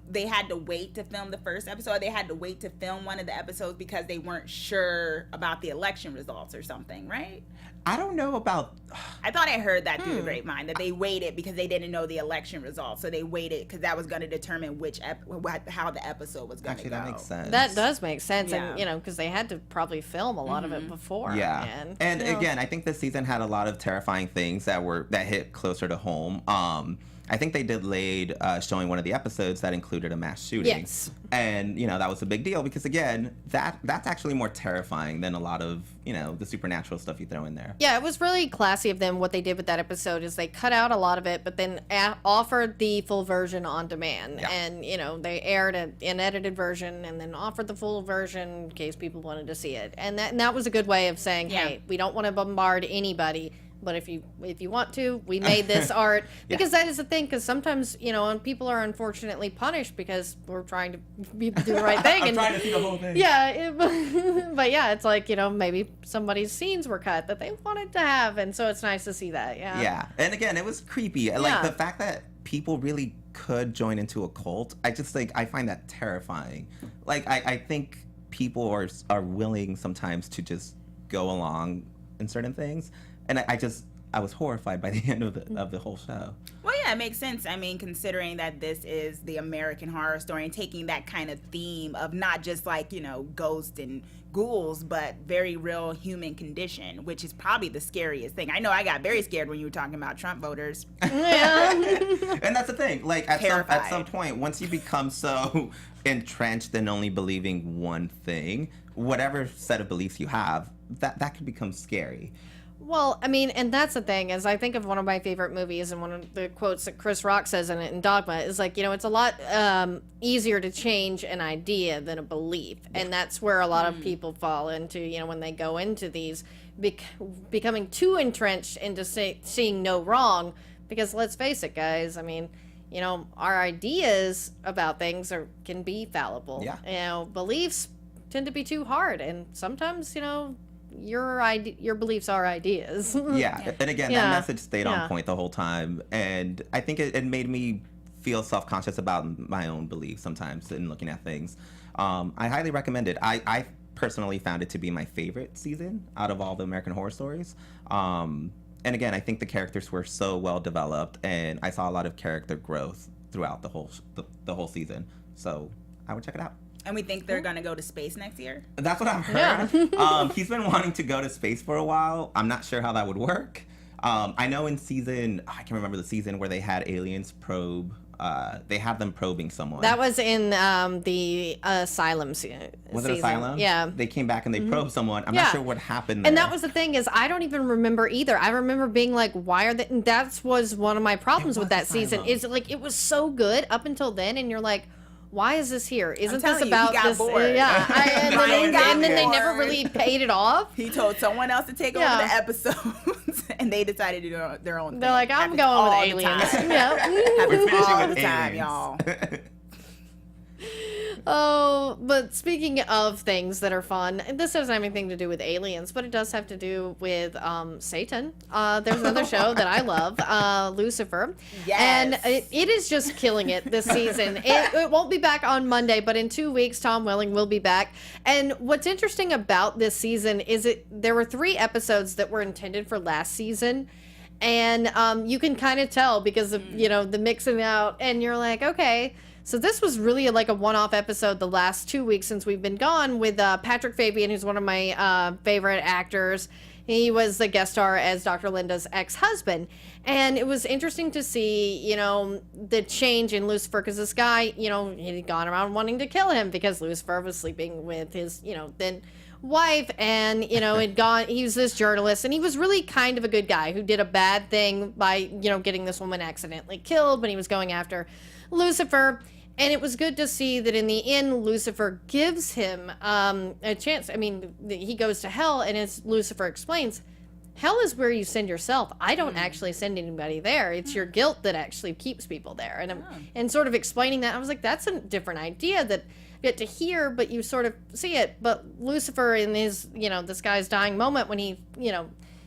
Speaker 3: they had to wait to film the first episode. They had to wait to film one of the episodes because they weren't sure about the election results or something, right?
Speaker 4: I don't know about...
Speaker 3: I thought I heard that through the grapevine, that they waited because they didn't know the election results. So they waited because that was going to determine how the episode was going to go.
Speaker 4: That makes sense.
Speaker 1: That does make sense. And, because they had to probably film a lot of it before.
Speaker 4: Yeah. And again, I think this season had a lot of terrifying things that hit closer to home. I think they delayed showing one of the episodes that included a mass shooting.
Speaker 1: Yes.
Speaker 4: And, that was a big deal because, again, that's actually more terrifying than a lot of, the supernatural stuff you throw in there.
Speaker 1: Yeah, it was really classy of them. What they did with that episode is they cut out a lot of it, but then offered the full version on demand. Yeah. And, they aired an edited version and then offered the full version in case people wanted to see it. And that was a good way of saying, hey, we don't want to bombard anybody. But if you want to, we made this art because that is the thing. Because sometimes and people are unfortunately punished because we're trying to do the right thing.
Speaker 4: I'm trying to see the whole thing.
Speaker 1: Yeah, but it's like maybe somebody's scenes were cut that they wanted to have, and so it's nice to see that. Yeah.
Speaker 4: Yeah, and again, it was creepy. Like the fact that people really could join into a cult. I find that terrifying. Like I think people are willing sometimes to just go along in certain things. And I was horrified by the end of the whole show.
Speaker 3: Well, yeah, it makes sense. I mean, considering that this is the American Horror Story and taking that kind of theme of not just like, ghosts and ghouls, but very real human condition, which is probably the scariest thing. I know I got very scared when you were talking about Trump voters.
Speaker 1: Yeah.
Speaker 4: And that's the thing. Like at some point, once you become so entrenched in only believing one thing, whatever set of beliefs you have, that could become scary.
Speaker 1: Well, I mean, and that's the thing, is I think of one of my favorite movies, and one of the quotes that Chris Rock says in it in Dogma is like, it's a lot easier to change an idea than a belief. And that's where a lot of people fall into, when they go into these, becoming too entrenched into seeing no wrong. Because let's face it, guys, I mean, our ideas about things can be fallible.
Speaker 4: Yeah.
Speaker 1: Beliefs tend to be too hard. And sometimes, your beliefs are ideas.
Speaker 4: Yeah, and again, that message stayed on point the whole time, and I think it made me feel self-conscious about my own beliefs sometimes in looking at things. I highly recommend it. I personally found it to be my favorite season out of all the American Horror Stories. And again, I think the characters were so well developed, and I saw a lot of character growth throughout the whole season. So I would check it out.
Speaker 3: And we think they're gonna go to space next year.
Speaker 4: That's what I've heard.
Speaker 1: Yeah.
Speaker 4: He's been wanting to go to space for a while. I'm not sure how that would work. I know in I can't remember the season where they had aliens probe. They had them probing someone.
Speaker 1: That was in the Asylum season.
Speaker 4: Was it Asylum?
Speaker 1: Yeah.
Speaker 4: They came back and they probed someone. I'm not sure what happened there.
Speaker 1: And that was the thing, is I don't even remember either. I remember being like, why are they... And that was one of my problems with that season. Is like, it was so good up until then, and you're like, why is this here? Isn't this about
Speaker 3: got
Speaker 1: this?
Speaker 3: Bored.
Speaker 1: Yeah.
Speaker 3: Ryan got
Speaker 1: and then they
Speaker 3: bored.
Speaker 1: never really paid it off.
Speaker 3: He told someone else to take over the episodes, and they decided to do their own thing.
Speaker 1: They're like, I'm
Speaker 3: Happens
Speaker 1: going with
Speaker 3: all the
Speaker 1: aliens.
Speaker 3: time.
Speaker 1: Yeah.
Speaker 3: Happens
Speaker 4: finishing
Speaker 3: all
Speaker 4: with
Speaker 3: the time,
Speaker 4: aliens.
Speaker 3: y'all.
Speaker 1: Oh, but speaking of things that are fun, this doesn't have anything to do with aliens, but it does have to do with Satan. There's another show that I love, Lucifer.
Speaker 3: Yes.
Speaker 1: And it is just killing it this season. It won't be back on Monday, but in 2 weeks, Tom Welling will be back. And what's interesting about this season is there were 3 episodes that were intended for last season. And you can kind of tell because of, the mixing out, and you're like, okay. So this was really like a one-off episode the last 2 weeks since we've been gone with Patrick Fabian, who's one of my favorite actors. He was the guest star as Dr. Linda's ex-husband. And it was interesting to see, the change in Lucifer, because this guy, he'd gone around wanting to kill him because Lucifer was sleeping with his, then wife, and he was this journalist, and he was really kind of a good guy who did a bad thing by getting this woman accidentally killed when he was going after Lucifer. And it was good to see that in the end, Lucifer gives him a chance. I mean, he goes to hell, and as Lucifer explains, hell is where you send yourself. I don't actually send anybody there. It's your guilt that actually keeps people there. And sort of explaining that, I was like, that's a different idea that you get to hear, but you sort of see it. But Lucifer, in his, this guy's dying moment when he,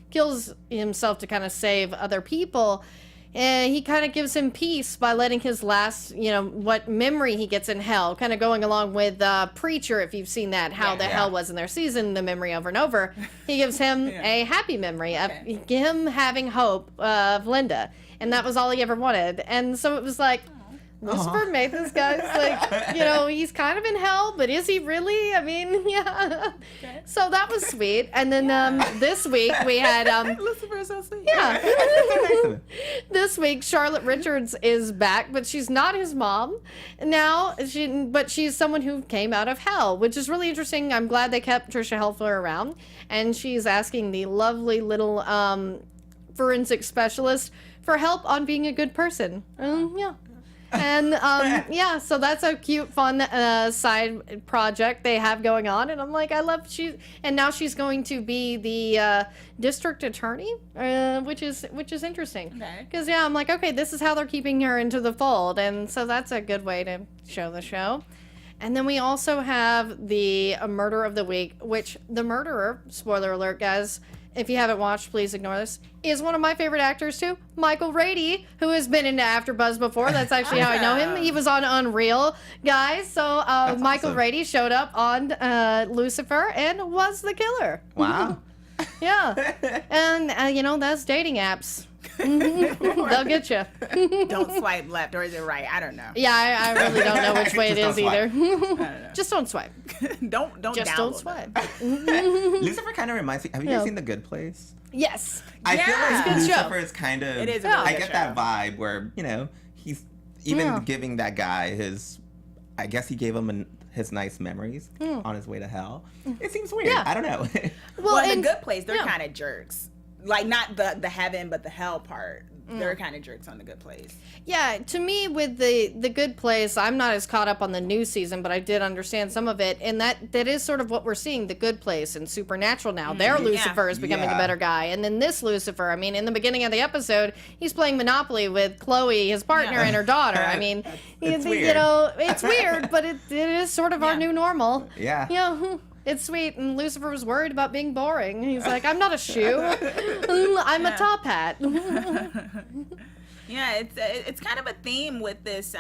Speaker 1: kills himself to kind of save other people, he kind of gives him peace by letting his last, what memory he gets in hell, kind of going along with Preacher, if you've seen that, how the hell was in their season, the memory over and over. He gives him a happy memory of him having hope of Linda. And that was all he ever wanted. And so it was like, Lucifer made this guy's like, he's kind of in hell, but is he really? I mean, yeah. Okay. So that was sweet. And then this week we had
Speaker 3: Lucifer is so sweet.
Speaker 1: Yeah. This week Charlotte Richards is back, but she's not his mom now. But she's someone who came out of hell, which is really interesting. I'm glad they kept Trisha Helfer around, and she's asking the lovely little forensic specialist for help on being a good person. Yeah. And so that's a cute, fun side project they have going on, and I'm like, I love and now she's going to be the district attorney, which is interesting. Okay. Because I'm like, okay, this is how they're keeping her into the fold, and so that's a good way to show the show. And then we also have the murder of the week, which the murderer, spoiler alert, guys, if you haven't watched, please ignore this, is one of my favorite actors too, Michael Rady, who has been into AfterBuzz before. That's actually how I know him. He was on Unreal, guys. So Michael
Speaker 4: awesome.
Speaker 1: Rady showed up on Lucifer and was the killer.
Speaker 4: Wow.
Speaker 1: Yeah. And, that's dating apps. They'll get you.
Speaker 3: Don't swipe left, or is it right? I don't know.
Speaker 1: Yeah, I really don't know which way it is either.
Speaker 3: I don't know.
Speaker 1: Just don't swipe.
Speaker 3: don't
Speaker 1: Just don't
Speaker 3: download
Speaker 1: swipe.
Speaker 4: Lucifer kind of reminds me. Have you guys seen The Good Place?
Speaker 1: Yes.
Speaker 4: I feel
Speaker 3: Yeah.
Speaker 4: like
Speaker 1: It's a good
Speaker 4: Lucifer
Speaker 1: show.
Speaker 4: is kind of.
Speaker 3: It is a really
Speaker 4: I
Speaker 3: good
Speaker 4: get
Speaker 3: show.
Speaker 4: that vibe where he's even giving that guy his. I guess he gave him his nice memories on his way to hell. It seems weird.
Speaker 1: Yeah.
Speaker 4: I don't know.
Speaker 3: Well, in
Speaker 1: and-
Speaker 3: The Good Place, they're
Speaker 1: yeah.
Speaker 3: kind of jerks. Like, not the heaven, but the hell part. They're kind of jerks on The Good Place.
Speaker 1: Yeah, to me, with the Good Place, I'm not as caught up on the new season, but I did understand some of it, and that is sort of what we're seeing, The Good Place and Supernatural now. Their Lucifer is becoming a better guy, and then this Lucifer, I mean, in the beginning of the episode, he's playing Monopoly with Chloe, his partner, and her daughter. I mean,
Speaker 4: It's weird.
Speaker 1: it's weird, but it is sort of our new normal.
Speaker 4: Yeah.
Speaker 1: It's sweet, and Lucifer was worried about being boring. He's like, I'm not a shoe. I'm a top hat.
Speaker 3: Yeah, it's kind of a theme with this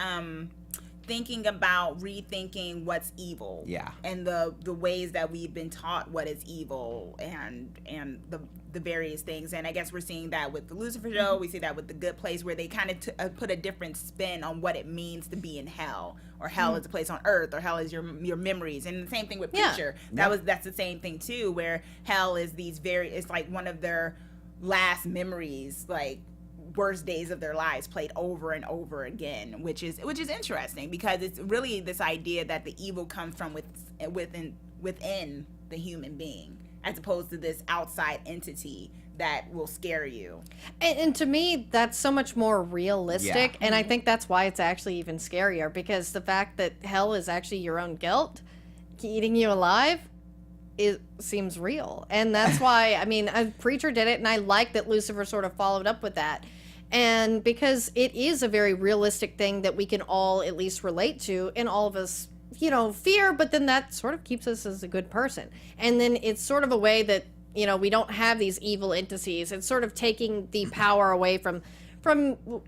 Speaker 3: thinking about rethinking what's evil.
Speaker 4: Yeah.
Speaker 3: And the ways that we've been taught what is evil and the various things. And I guess we're seeing that with the Lucifer show. We see that with The Good Place, where they kind of put a different spin on what it means to be in hell, or hell is a place on earth, or hell is your memories. And the same thing with Preacher. That's the same thing too, where hell is it's like one of their last memories, like worst days of their lives played over and over again, which is interesting, because it's really this idea that the evil comes from within the human being, as opposed to this outside entity that will scare you.
Speaker 1: And to me, that's so much more realistic. And I think that's why it's actually even scarier, because the fact that hell is actually your own guilt eating you alive, it seems real. And that's why, I mean, Preacher did it, and I like that Lucifer sort of followed up with that. And because it is a very realistic thing that we can all at least relate to, and all of us, fear, but then that sort of keeps us as a good person. And then it's sort of a way that, we don't have these evil entities. It's sort of taking the power away from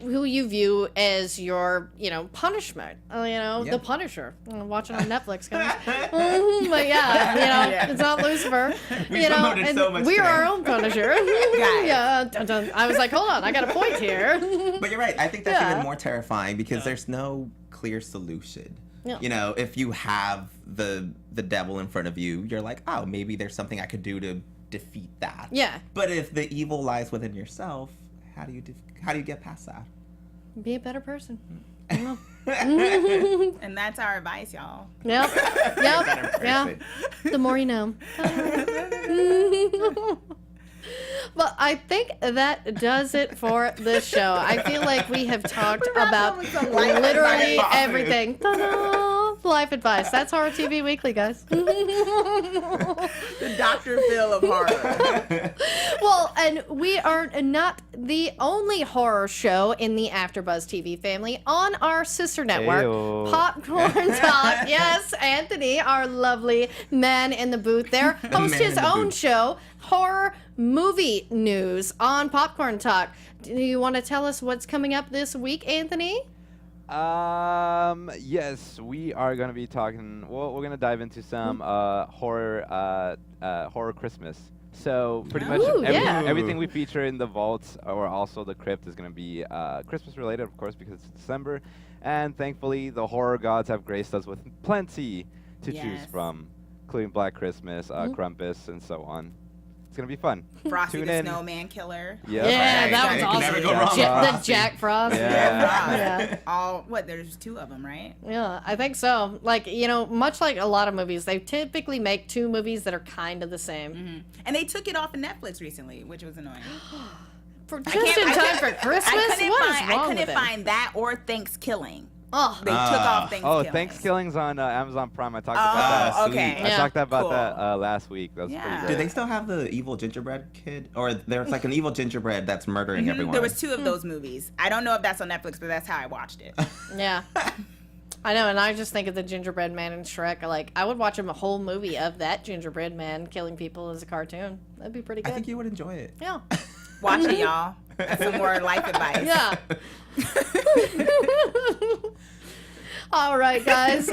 Speaker 1: who you view as your, punishment. The Punisher. I'm watching on Netflix, guys. But yeah, it's not Lucifer. And
Speaker 4: so much
Speaker 1: we're
Speaker 4: today.
Speaker 1: our own Punisher. Yeah. Dun, dun. I was like, hold on, I got a point here.
Speaker 4: But you're right. I think that's even more terrifying, because there's no clear solution.
Speaker 1: Yeah.
Speaker 4: If you have the devil in front of you, you're like, oh, maybe there's something I could do to defeat that.
Speaker 1: Yeah.
Speaker 4: But if the evil lies within yourself, how do you get past that?
Speaker 1: Be a better person.
Speaker 3: And that's our advice, y'all.
Speaker 1: Yep. Yeah. The more you know. Well, I think that does it for this show. I feel like we have talked about literally everything. Ta-da! Life advice. That's Horror TV Weekly, guys.
Speaker 3: The Dr. Phil of horror.
Speaker 1: Well, and we are not the only horror show in the AfterBuzz TV family. On our sister network,
Speaker 5: Ayo.
Speaker 1: Popcorn Talk. Yes, Anthony, our lovely man in the booth there, hosts his own show, Horror Movie News, on Popcorn Talk. Do you want to tell us what's coming up this week, Anthony?
Speaker 5: Yes, we are going to be talking, we're going to dive into some horror Christmas. So pretty much everything we feature in the vaults, or also the crypt, is going to be Christmas related, of course, because it's December. And thankfully, the horror gods have graced us with plenty to choose from, including Black Christmas, Krampus, and so on. It's going to be fun.
Speaker 3: Frosty
Speaker 5: Tune
Speaker 3: the
Speaker 5: in.
Speaker 3: Snowman Killer.
Speaker 5: Yep.
Speaker 1: Yeah, that was
Speaker 4: Can
Speaker 1: awesome.
Speaker 4: never go wrong.
Speaker 1: The Jack Frost.
Speaker 5: Yeah.
Speaker 3: There's 2 of them, right?
Speaker 1: Yeah, I think so. Like, much like a lot of movies, they typically make 2 movies that are kind of the same.
Speaker 3: Mm-hmm. And they took it off of Netflix recently, which was annoying.
Speaker 1: Just in time for Christmas?
Speaker 3: I couldn't find that or Thanksgiving.
Speaker 1: Oh,
Speaker 3: They took off Thanksgiving.
Speaker 5: Thanksgiving's on Amazon Prime. I talked about that.
Speaker 3: Okay.
Speaker 5: I talked about
Speaker 3: Cool.
Speaker 5: that last week. That was pretty good.
Speaker 4: Do they still have the evil gingerbread kid? Or there's like an evil gingerbread that's murdering everyone?
Speaker 3: There was 2 of those movies. I don't know if that's on Netflix, but that's how I watched it.
Speaker 1: yeah. I know, and I just think of the gingerbread man in Shrek. Like, I would watch a whole movie of that gingerbread man killing people as a cartoon. That'd be pretty good.
Speaker 4: I think you would enjoy it.
Speaker 1: Yeah.
Speaker 3: Watch it, y'all. That's some more life advice.
Speaker 1: Yeah. All right, guys.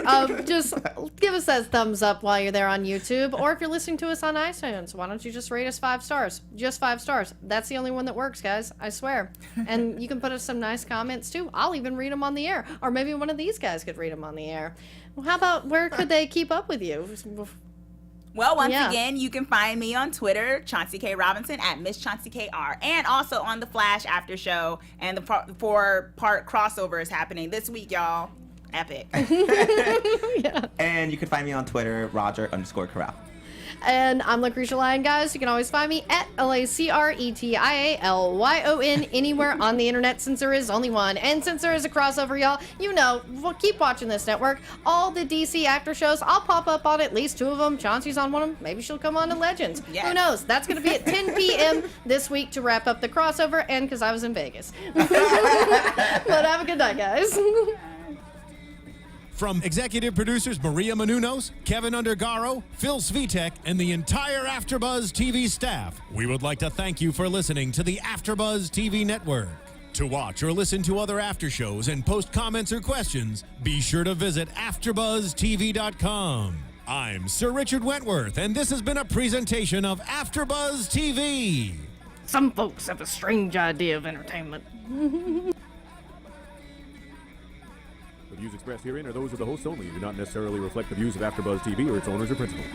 Speaker 1: Just give us that thumbs up while you're there on YouTube, or if you're listening to us on iTunes, why don't you just rate us 5 stars? Just 5 stars. That's the only one that works, guys. I swear. And you can put us some nice comments too. I'll even read them on the air, or maybe one of these guys could read them on the air. Well, how about where could they keep up with you?
Speaker 3: Well, once again, you can find me on Twitter, Chauncey K. Robinson, at Miss Chauncey KR, and also on the Flash After Show, and the 4-part crossover is happening this week, y'all. Epic.
Speaker 1: Yeah.
Speaker 4: And you can find me on Twitter, Roger_Corral.
Speaker 1: And I'm Lacretia Lyon, guys. You can always find me at LACRETIALYON anywhere on the internet, since there is only one. And since there is a crossover, y'all, we'll keep watching this network. All the DC actor shows, I'll pop up on at least 2 of them. Chauncey's on one of them. Maybe she'll come on to Legends.
Speaker 3: Yes.
Speaker 1: Who knows? That's going to be at 10 p.m. this week to wrap up the crossover, and because I was in Vegas. But have a good night, guys.
Speaker 2: From executive producers Maria Menounos, Kevin Undergaro, Phil Svitek, and the entire AfterBuzz TV staff, we would like to thank you for listening to the AfterBuzz TV network. To watch or listen to other after shows and post comments or questions, be sure to visit AfterBuzzTV.com. I'm Sir Richard Wentworth, and this has been a presentation of AfterBuzz TV.
Speaker 1: Some folks have a strange idea of entertainment.
Speaker 8: The views expressed herein are those of the hosts only and do not necessarily reflect the views of AfterBuzz TV or its owners or principals.